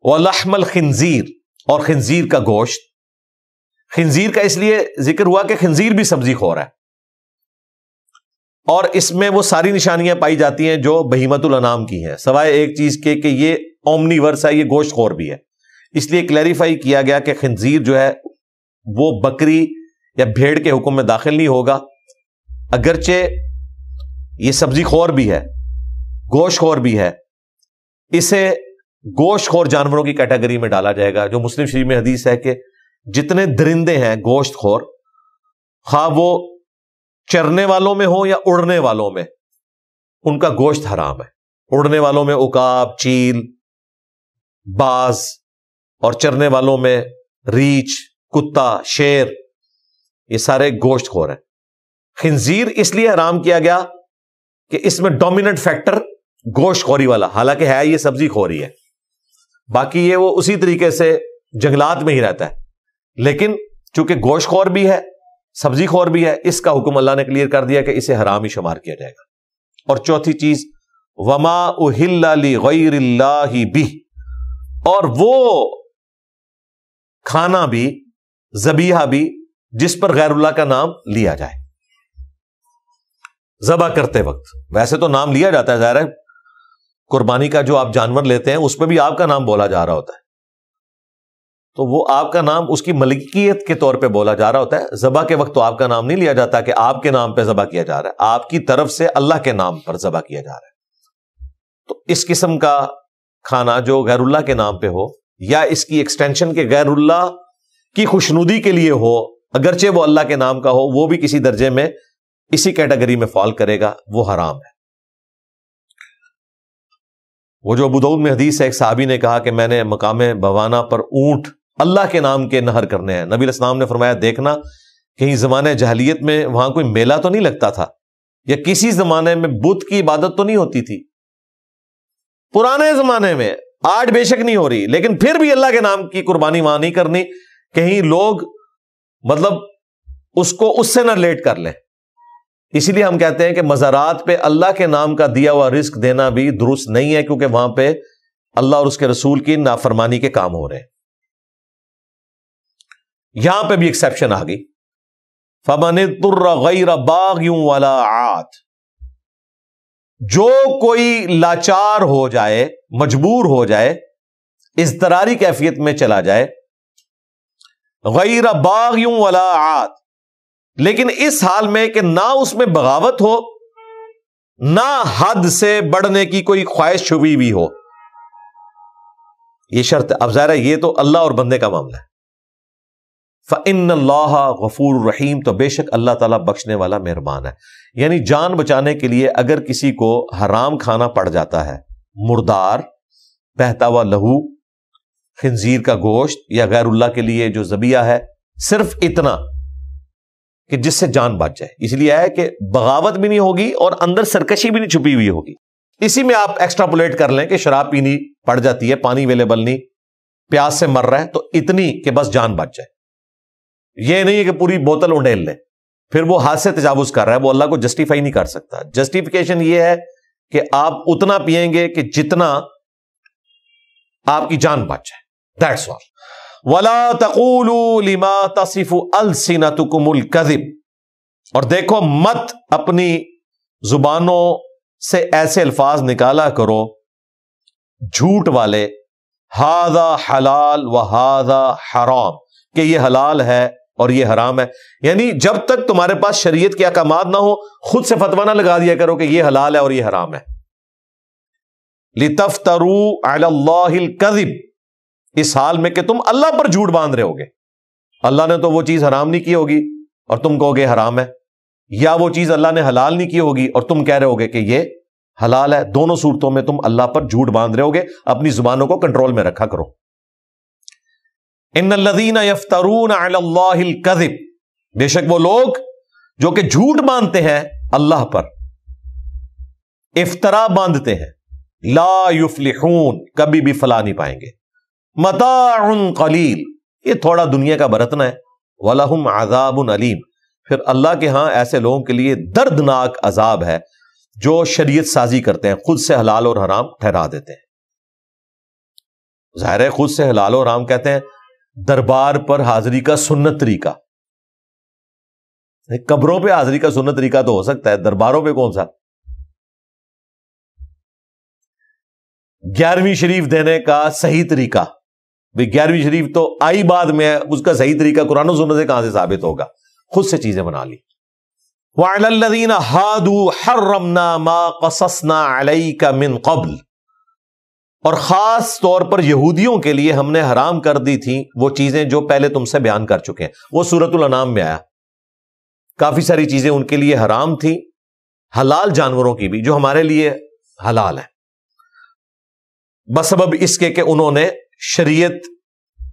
ولحم الخنزیر اور خنزیر کا گوشت۔ خنزیر کا اس لیے ذکر ہوا کہ خنزیر بھی سبزی خور ہے، اور اس میں وہ ساری نشانیاں پائی جاتی ہیں جو بہیمت الانام کی ہیں، سوائے ایک چیز کے کہ یہ اومنی ورس ہے، یہ گوشت خور بھی ہے۔ اس لیے کلیریفائی کیا گیا کہ خنزیر جو ہے وہ بکری یا بھیڑ کے حکم میں داخل نہیں ہوگا، اگرچہ یہ سبزی خور بھی ہے، گوشت خور بھی ہے، اسے گوشت خور جانوروں کی کیٹیگری میں ڈالا جائے گا۔ جو مسلم شریف میں حدیث ہے کہ جتنے درندے ہیں گوشت خور، خواہ وہ چرنے والوں میں ہو یا اڑنے والوں میں، ان کا گوشت حرام ہے۔ اڑنے والوں میں عقاب، چیل، باز، اور چرنے والوں میں ریچھ، کتا، شیر، یہ سارے گوشت خور ہیں۔ خنزیر اس لیے حرام کیا گیا کہ اس میں ڈومیننٹ فیکٹر گوشت خوری والا، حالانکہ ہے یہ سبزی خوری ہے، باقی یہ وہ اسی طریقے سے جنگلات میں ہی رہتا ہے، لیکن چونکہ گوشت خور بھی ہے، سبزی خور بھی ہے، اس کا حکم اللہ نے کلیئر کر دیا کہ اسے حرام ہی شمار کیا جائے گا۔ اور چوتھی چیز وما اہل لغیر اللہ بہ، اور وہ کھانا بھی، ذبیحہ بھی جس پر غیر اللہ کا نام لیا جائے ذبح کرتے وقت۔ ویسے تو نام لیا جاتا ہے، ظاہر ہے قربانی کا جو آپ جانور لیتے ہیں اس پہ بھی آپ کا نام بولا جا رہا ہوتا ہے، تو وہ آپ کا نام اس کی ملکیت کے طور پہ بولا جا رہا ہوتا ہے۔ ذبح کے وقت تو آپ کا نام نہیں لیا جاتا کہ آپ کے نام پہ ذبح کیا جا رہا ہے، آپ کی طرف سے اللہ کے نام پر ذبح کیا جا رہا ہے۔ تو اس قسم کا کھانا جو غیر اللہ کے نام پہ ہو، یا اس کی ایکسٹینشن کے غیر اللہ کی خوشنودی کے لیے ہو، اگرچہ وہ اللہ کے نام کا ہو، وہ بھی کسی درجے میں اسی کیٹیگری میں فال کرے گا، وہ حرام ہے۔ وہ جو ابو داؤد میں حدیث ہے، ایک صحابی نے کہا کہ میں نے مقام بوانا پر اونٹ اللہ کے نام کے نہر کرنے ہیں۔ نبی علیہ السلام نے فرمایا دیکھنا کہیں زمانے جاہلیت میں وہاں کوئی میلہ تو نہیں لگتا تھا، یا کسی زمانے میں بت کی عبادت تو نہیں ہوتی تھی، پرانے زمانے میں، آج بے شک نہیں ہو رہی، لیکن پھر بھی اللہ کے نام کی قربانی وہاں نہیں کرنی، کہیں لوگ مطلب اس کو اس سے نہ ریلیٹ کر لیں۔ اسی لیے ہم کہتے ہیں کہ مزارات پہ اللہ کے نام کا دیا ہوا رزق دینا بھی درست نہیں ہے، کیونکہ وہاں پہ اللہ اور اس کے رسول کی نافرمانی کے کام ہو رہے ہیں۔ یہاں پہ بھی ایکسیپشن آ گئی، فَمَنِ اضْطُرَّ غَيْرَ بَاغٍ وَلَا عَادٍ، جو کوئی لاچار ہو جائے، مجبور ہو جائے، اضطراری کیفیت میں چلا جائے، غیر باغ ولا عاد، لیکن اس حال میں کہ نہ اس میں بغاوت ہو، نہ حد سے بڑھنے کی کوئی خواہش چھپی ہوئی ہو، یہ شرط ہے۔ اب ظاہر ہے یہ تو اللہ اور بندے کا معاملہ ہے۔ فَإِنَّ اللَّهَ غَفُورٌ رَحِيمٌ، تو بے شک اللہ تعالیٰ بخشنے والا مہربان ہے۔ یعنی جان بچانے کے لیے اگر کسی کو حرام کھانا پڑ جاتا ہے، مردار، بہتا ہوا لہو، خنزیر کا گوشت، یا غیر اللہ کے لیے جو ذبیحہ ہے، صرف اتنا کہ جس سے جان بچ جائے، اس لیے ہے کہ بغاوت بھی نہیں ہوگی اور اندر سرکشی بھی نہیں چھپی ہوئی ہوگی۔ اسی میں آپ ایکسٹراپولیٹ کر لیں کہ شراب پینی پڑ جاتی ہے، پانی اویلیبل نہیں، پیاس سے مر رہا ہے، تو اتنی کہ بس جان بچ جائے۔ یہ نہیں ہے کہ پوری بوتل انڈیل لے، پھر وہ حد سے تجاوز کر رہا ہے، وہ اللہ کو جسٹیفائی نہیں کر سکتا۔ جسٹیفیکیشن یہ ہے کہ آپ اتنا پئیں گے کہ جتنا آپ کی جان بچ جائے، دیٹس آل۔ وَلَا تَقُولُوا لِمَا تَصِفُ أَلْسِنَتُكُمُ الْكَذِبَ، اور دیکھو مت اپنی زبانوں سے ایسے الفاظ نکالا کرو جھوٹ والے، ہذا حلال وہذا حرام، کہ یہ حلال ہے اور یہ حرام ہے۔ یعنی جب تک تمہارے پاس شریعت کے احکامات نہ ہو، خود سے فتویٰ نہ لگا دیا کرو کہ یہ حلال ہے اور یہ حرام ہے۔ لِتَفْتَرُوا عَلَى اللَّهِ الْكَذِبَ، اس حال میں کہ تم اللہ پر جھوٹ باندھ رہے ہوگے، اللہ نے تو وہ چیز حرام نہیں کی ہوگی اور تم کہو گے حرام ہے، یا وہ چیز اللہ نے حلال نہیں کی ہوگی اور تم کہہ رہے ہوگے کہ یہ حلال ہے۔ دونوں صورتوں میں تم اللہ پر جھوٹ باندھ رہے ہوگے۔ اپنی زبانوں کو کنٹرول میں رکھا کرو۔ ان الذین یفترون علی اللہ الکذب، بے شک وہ لوگ جو کہ جھوٹ باندھتے ہیں اللہ پر، افترا باندھتے ہیں. لا یفلحون, کبھی بھی فلاح نہیں پائیں گے. متاع قلیل, یہ تھوڑا دنیا کا برتنا ہے. وَلَهُمْ عَذَابٌ علیم, پھر اللہ کے ہاں ایسے لوگوں کے لیے دردناک عذاب ہے جو شریعت سازی کرتے ہیں, خود سے حلال اور حرام ٹھہرا دیتے ہیں. ظاہر ہے خود سے حلال اور حرام کہتے ہیں دربار پر حاضری کا سنت طریقہ. قبروں پہ حاضری کا سنت طریقہ تو ہو سکتا ہے, درباروں پہ کون سا؟ 11ویں شریف دینے کا صحیح طریقہ, 11ویں شریف تو آئی بعد میں, اس کا صحیح طریقہ قرآن و سنت سے کہاں سے ثابت ہوگا؟ خود سے چیزیں بنا لی. وَعَلَى الَّذِينَ هَادُوا حَرَّمْنَا مَا قَصَصْنَا عَلَيْكَ مِن قَبْلِ, اور خاص طور پر یہودیوں کے لیے ہم نے حرام کر دی تھی وہ چیزیں جو پہلے تم سے بیان کر چکے ہیں. وہ سورۃ الانعام میں آیا, کافی ساری چیزیں ان کے لیے حرام تھی, حلال جانوروں کی بھی جو ہمارے لیے حلال ہے, بسبب اس کے کہ انہوں نے شریعت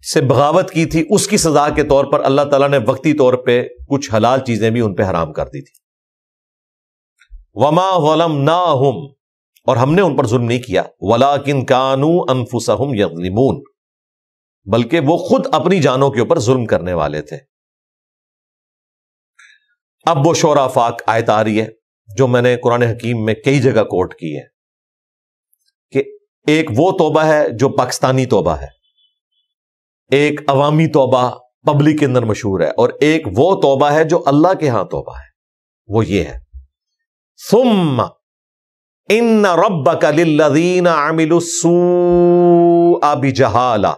سے بغاوت کی تھی. اس کی سزا کے طور پر اللہ تعالیٰ نے وقتی طور پہ کچھ حلال چیزیں بھی ان پہ حرام کر دی تھی. وما ظلمناہم, اور ہم نے ان پر ظلم نہیں کیا. ولیکن کانوا انفسہم یظلمون, بلکہ وہ خود اپنی جانوں کے اوپر ظلم کرنے والے تھے. اب وہ شورى فاق آیت آ رہی ہے جو میں نے قرآن حکیم میں کئی جگہ کوٹ کی ہے کہ ایک وہ توبہ ہے جو پاکستانی توبہ ہے, ایک عوامی توبہ پبلک کے اندر مشہور ہے, اور ایک وہ توبہ ہے جو اللہ کے ہاں توبہ ہے. وہ یہ ہے ثم ان ربک للذین عملوا السوء بجہالہ,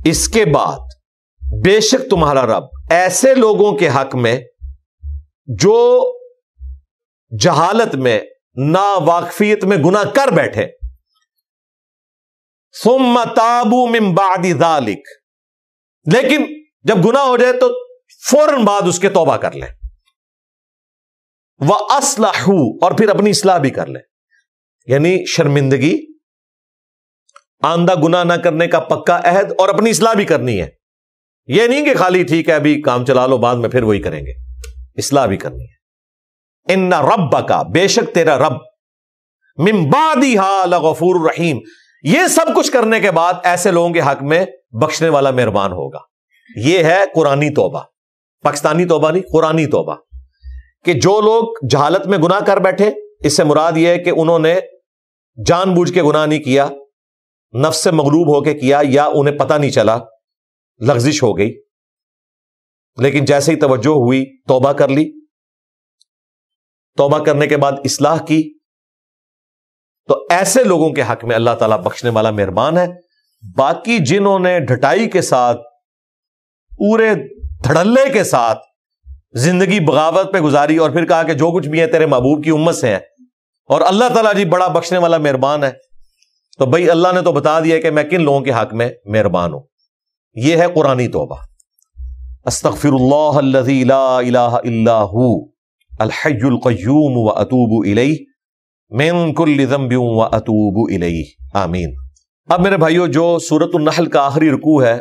اس کے بعد بے شک تمہارا رب ایسے لوگوں کے حق میں جو جہالت میں نا واقفیت میں گناہ کر بیٹھے, ثم تابوا من بعد ذلک, لیکن جب گناہ ہو جائے تو فوراً بعد اس کے توبہ کر لیں. وَأَصْلَحُوا, اور پھر اپنی اصلاح بھی کر لیں. یعنی شرمندگی, آئندہ گناہ نہ کرنے کا پکا عہد, اور اپنی اصلاح بھی کرنی ہے. یہ نہیں کہ خالی ٹھیک ہے ابھی کام چلا لو بعد میں پھر وہی کریں گے, اصلاح بھی کرنی ہے. ان ربک, بے شک تیرا رب, من بعدہا لغفور الرحیم, یہ سب کچھ کرنے کے بعد ایسے لوگوں کے حق میں بخشنے والا مہربان ہوگا. یہ ہے قرآنی توبہ, پاکستانی توبہ نہیں, قرآنی توبہ. کہ جو لوگ جہالت میں گناہ کر بیٹھے, اس سے مراد یہ ہے کہ انہوں نے جان بوجھ کے گناہ نہیں کیا, نفس سے مغلوب ہو کے کیا, یا انہیں پتہ نہیں چلا, لغزش ہو گئی, لیکن جیسے ہی توجہ ہوئی توبہ کر لی, توبہ کرنے کے بعد اصلاح کی, تو ایسے لوگوں کے حق میں اللہ تعالیٰ بخشنے والا مہربان ہے. باقی جنہوں نے ڈھٹائی کے ساتھ, پورے دھڑلے کے ساتھ زندگی بغاوت پہ گزاری, اور پھر کہا کہ جو کچھ بھی ہے تیرے محبوب کی امت سے ہے, اور اللہ تعالیٰ جی بڑا بخشنے والا مہربان ہے, تو بھائی اللہ نے تو بتا دیا کہ میں کن لوگوں کے حق میں مہربان ہوں. یہ ہے قرآنی توبہ. استغفر اللہ الذی لا الہ الا ہو الحی القیوم واتوب الیہ من کل ذنب واتوب الیہ, آمین. اب میرے بھائیو, جو سورۃ النحل کا آخری رکوع ہے,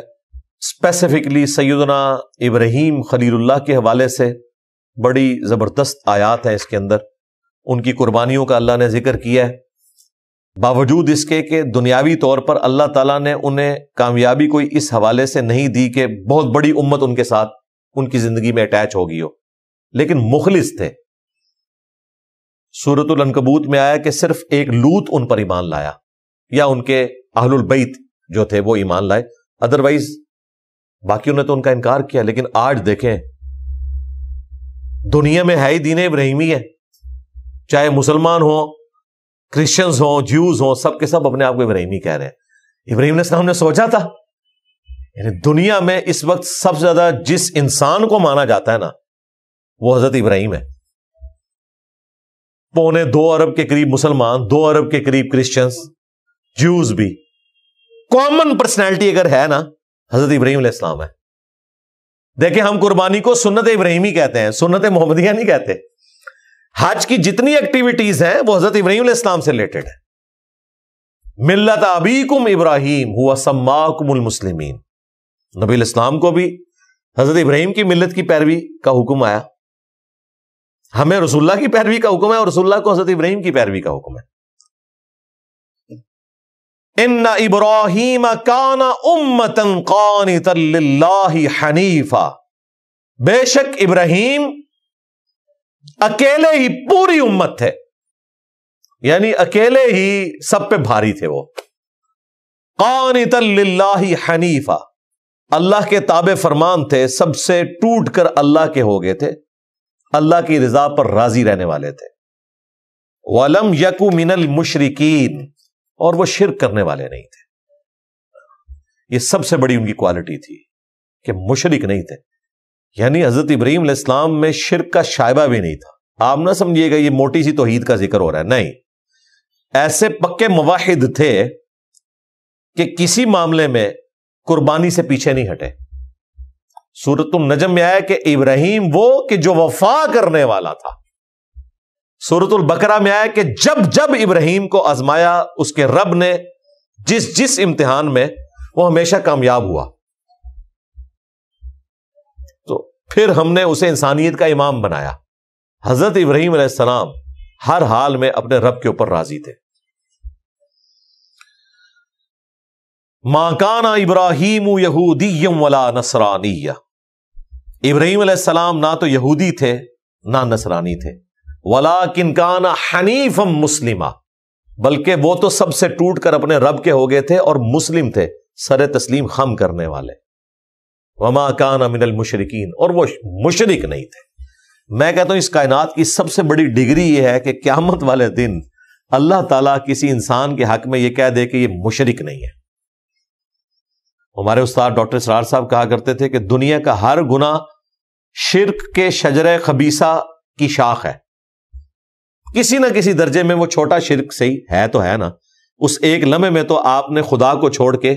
اسپیسیفکلی سیدنا ابراہیم خلیل اللہ کے حوالے سے بڑی زبردست آیات ہیں اس کے اندر. ان کی قربانیوں کا اللہ نے ذکر کیا ہے, باوجود اس کے کہ دنیاوی طور پر اللہ تعالیٰ نے انہیں کامیابی کوئی اس حوالے سے نہیں دی کہ بہت بڑی امت ان کے ساتھ ان کی زندگی میں اٹیچ ہو گئی ہو, لیکن مخلص تھے. سورۃ العنکبوت میں آیا کہ صرف ایک لوط ان پر ایمان لایا, یا ان کے اہل البیت جو تھے وہ ایمان لائے, ادروائز باقیوں نے تو ان کا انکار کیا. لیکن آج دیکھیں دنیا میں ہے ہی دین ابراہیمی ہے, چاہے مسلمان ہوں, کرسچنز ہوں, جیوز ہوں, سب کے سب اپنے آپ کو ابراہیمی کہہ رہے ہیں. ابراہیم علیہ السلام نے سوچا تھا, یعنی دنیا میں اس وقت سب سے زیادہ جس انسان کو مانا جاتا ہے نا وہ حضرت ابراہیم ہے. 2.25 ارب کے قریب مسلمان, 2 ارب کے قریب کرسچنز, جیوز بھی, کامن پرسنالٹی اگر ہے نا حضرت ابراہیم علیہ السلام ہے. دیکھیں ہم قربانی کو سنت ابراہیمی کہتے ہیں, سنت محمدیہ نہیں کہتے. حج کی جتنی ایکٹیویٹیز ہیں وہ حضرت ابراہیم علیہ السلام سے ریلیٹڈ ہے. ملت ابیکم ابراہیم ہوا سماکم المسلمین, نبی علیہ السلام کو بھی حضرت ابراہیم کی ملت کی پیروی کا حکم آیا. ہمیں رسول اللہ کی پیروی کا حکم ہے اور رسول اللہ کو حضرت ابراہیم کی پیروی کا حکم ہے. ان ابراہیم کان امۃ قانتا للہ حنیفا، بے شک ابراہیم اکیلے ہی پوری امت تھے، یعنی اکیلے ہی سب پہ بھاری تھے. وہ قانتا للہ حنیفا، اللہ کے تابع فرمان تھے، سب سے ٹوٹ کر اللہ کے ہو گئے تھے، اللہ کی رضا پر راضی رہنے والے تھے. وَلَمْ يَكُ مِنَ الْمُشْرِكِينَ، اور وہ شرک کرنے والے نہیں تھے. یہ سب سے بڑی ان کی کوالٹی تھی کہ مشرک نہیں تھے. یعنی حضرت ابراہیم علیہ السلام میں شرک کا شائبہ بھی نہیں تھا. آپ نہ سمجھیے گا یہ موٹی سی توحید کا ذکر ہو رہا ہے، نہیں، ایسے پکے موحد تھے کہ کسی معاملے میں قربانی سے پیچھے نہیں ہٹے. سورۃ النجم میں آیا کہ ابراہیم وہ کہ جو وفا کرنے والا تھا. سورۃ البقرہ میں آیا کہ جب جب ابراہیم کو آزمایا اس کے رب نے جس امتحان میں، وہ ہمیشہ کامیاب ہوا. تو پھر ہم نے اسے انسانیت کا امام بنایا. حضرت ابراہیم علیہ السلام ہر حال میں اپنے رب کے اوپر راضی تھے. ما کان ابراہیم یہودی ولا نصرانی، ابراہیم علیہ السلام نہ تو یہودی تھے نہ نصرانی تھے. ولیکن کان حنیفا مسلما، بلکہ وہ تو سب سے ٹوٹ کر اپنے رب کے ہو گئے تھے اور مسلم تھے، سر تسلیم خم کرنے والے. وما کان من المشرکین، اور وہ مشرک نہیں تھے. میں کہتا ہوں اس کائنات کی سب سے بڑی ڈگری یہ ہے کہ قیامت والے دن اللہ تعالیٰ کسی انسان کے حق میں یہ کہہ دے کہ یہ مشرک نہیں ہے. ہمارے استاد ڈاکٹر اسرار صاحب کہا کرتے تھے کہ دنیا کا ہر گناہ شرک کے شجرہ خبیثہ کی شاخ ہے. کسی نہ کسی درجے میں وہ چھوٹا شرک صحیح ہے تو ہے نا، اس ایک لمحے میں تو آپ نے خدا کو چھوڑ کے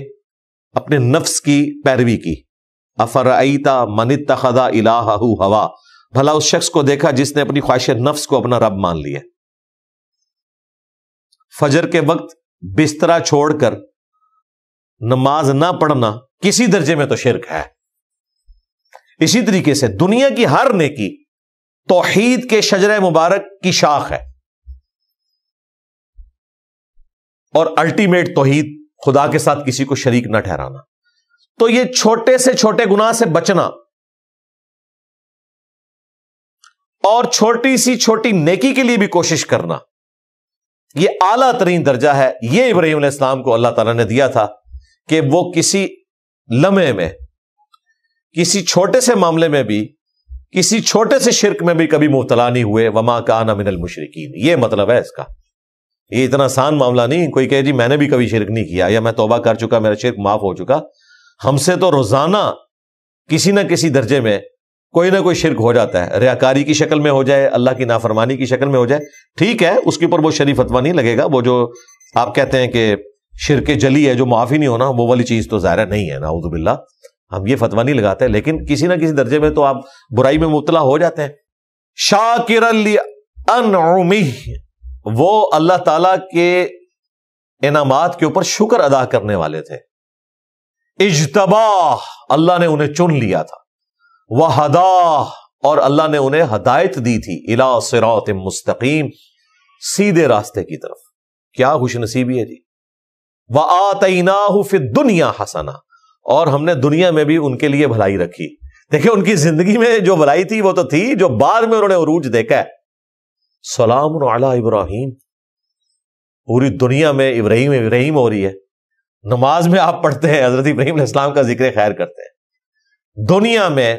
اپنے نفس کی پیروی کی. افرأیت من اتخذ الہہ ہوا، بھلا اس شخص کو دیکھا جس نے اپنی خواہش نفس کو اپنا رب مان لیا. فجر کے وقت بسترا چھوڑ کر نماز نہ پڑھنا کسی درجے میں تو شرک ہے. اسی طریقے سے دنیا کی ہر نیکی توحید کے شجرہ مبارک کی شاخ ہے، اور الٹیمیٹ توحید، خدا کے ساتھ کسی کو شریک نہ ٹھہرانا. تو یہ چھوٹے سے چھوٹے گناہ سے بچنا اور چھوٹی سی چھوٹی نیکی کے لیے بھی کوشش کرنا، یہ اعلیٰ ترین درجہ ہے. یہ ابراہیم علیہ السلام کو اللہ تعالیٰ نے دیا تھا کہ وہ کسی لمحے میں، کسی چھوٹے سے معاملے میں بھی، کسی چھوٹے سے شرک میں بھی کبھی مبتلا نہیں ہوئے. وما کان من المشرکین، یہ مطلب ہے اس کا. یہ اتنا آسان معاملہ نہیں کوئی کہے جی میں نے بھی کبھی شرک نہیں کیا یا میں توبہ کر چکا، میرا شرک معاف ہو چکا. ہم سے تو روزانہ کسی نہ کسی درجے میں کوئی نہ کوئی شرک ہو جاتا ہے. ریاکاری کی شکل میں ہو جائے، اللہ کی نافرمانی کی شکل میں ہو جائے، ٹھیک ہے، اس کے اوپر وہ شرعی فتویٰ نہیں لگے گا. وہ جو آپ کہتے ہیں کہ شرک جلی ہے جو معافی نہیں ہونا، وہ والی چیز تو ظاہر نہیں ہے، نعوذ باللہ، ہم یہ فتویٰ نہیں لگاتے. لیکن کسی نہ کسی درجے میں تو آپ برائی میں مبتلا ہو جاتے ہیں. شاکرا لانعمہ، وہ اللہ تعالی کے انعامات کے اوپر شکر ادا کرنے والے تھے. اجتباہ، اللہ نے انہیں چن لیا تھا. وہداہ، اور اللہ نے انہیں ہدایت دی تھی. الی صراط مستقیم، سیدھے راستے کی طرف. کیا خوش نصیبی ہے جی. وآتیناہ فی الدنیا حسنہ، اور ہم نے دنیا میں بھی ان کے لیے بھلائی رکھی. دیکھیں ان کی زندگی میں جو بھلائی تھی وہ تو تھی، جو بعد میں انہوں نے عروج دیکھا ہے. سلام علی ابراہیم، پوری دنیا میں ابراہیم ابراہیم ہو رہی ہے. نماز میں آپ پڑھتے ہیں حضرت ابراہیم علیہ السلام کا ذکر خیر کرتے ہیں. دنیا میں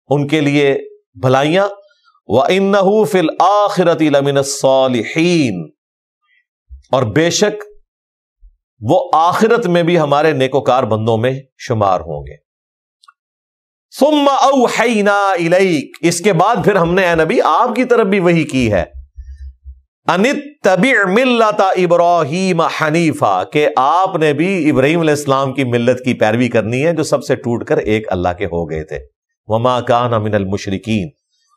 ان کے لیے بھلائیاں. وَإِنَّهُ فِي الْآخِرَةِ لَمِنَ الصَّالِحِينَ، اور بے شک وہ آخرت میں بھی ہمارے نیکوکار بندوں میں شمار ہوں گے. ثُمَّ أَوْحَيْنَا إِلَيْكَ، اس کے بعد پھر ہم نے اے نبی آپ کی طرف بھی وحی کی ہے. أَنِ اتَّبِعْ مِلَّةَ إِبْرَاهِيمَ حَنِيفًا، کہ آپ نے بھی ابراہیم علیہ السلام کی ملت کی پیروی کرنی ہے جو سب سے ٹوٹ کر ایک اللہ کے ہو گئے تھے. وَمَا كَانَ مِنَ الْمُشْرِكِينَ،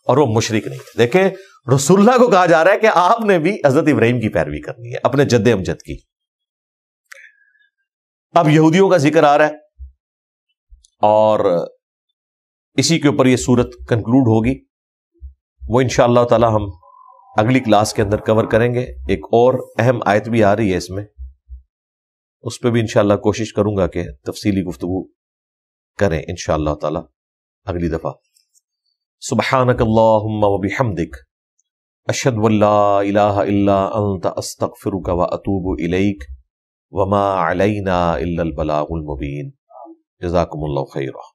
اور وہ مشرک نہیں تھے. دیکھیں رسول اللہ کو کہا جا رہا ہے کہ آپ نے بھی حضرت ابراہیم کی پیروی کرنی ہے، اپنے جد امجد کی. اب یہودیوں کا ذکر آ رہا ہے اور اسی کے اوپر یہ سورت کنکلوڈ ہوگی. وہ انشاءاللہ تعالی ہم اگلی کلاس کے اندر کور کریں گے. ایک اور اہم آیت بھی آ رہی ہے اس میں، اس پہ بھی انشاءاللہ کوشش کروں گا کہ تفصیلی گفتگو کریں انشاءاللہ تعالی اگلی دفعہ. سبحانک اللہم و بحمدک اشہد ان لا الہ الا انت استغفرک و اتوب الیک وما علینا الا البلاغ المبین. جزاکم اللہ خیرا.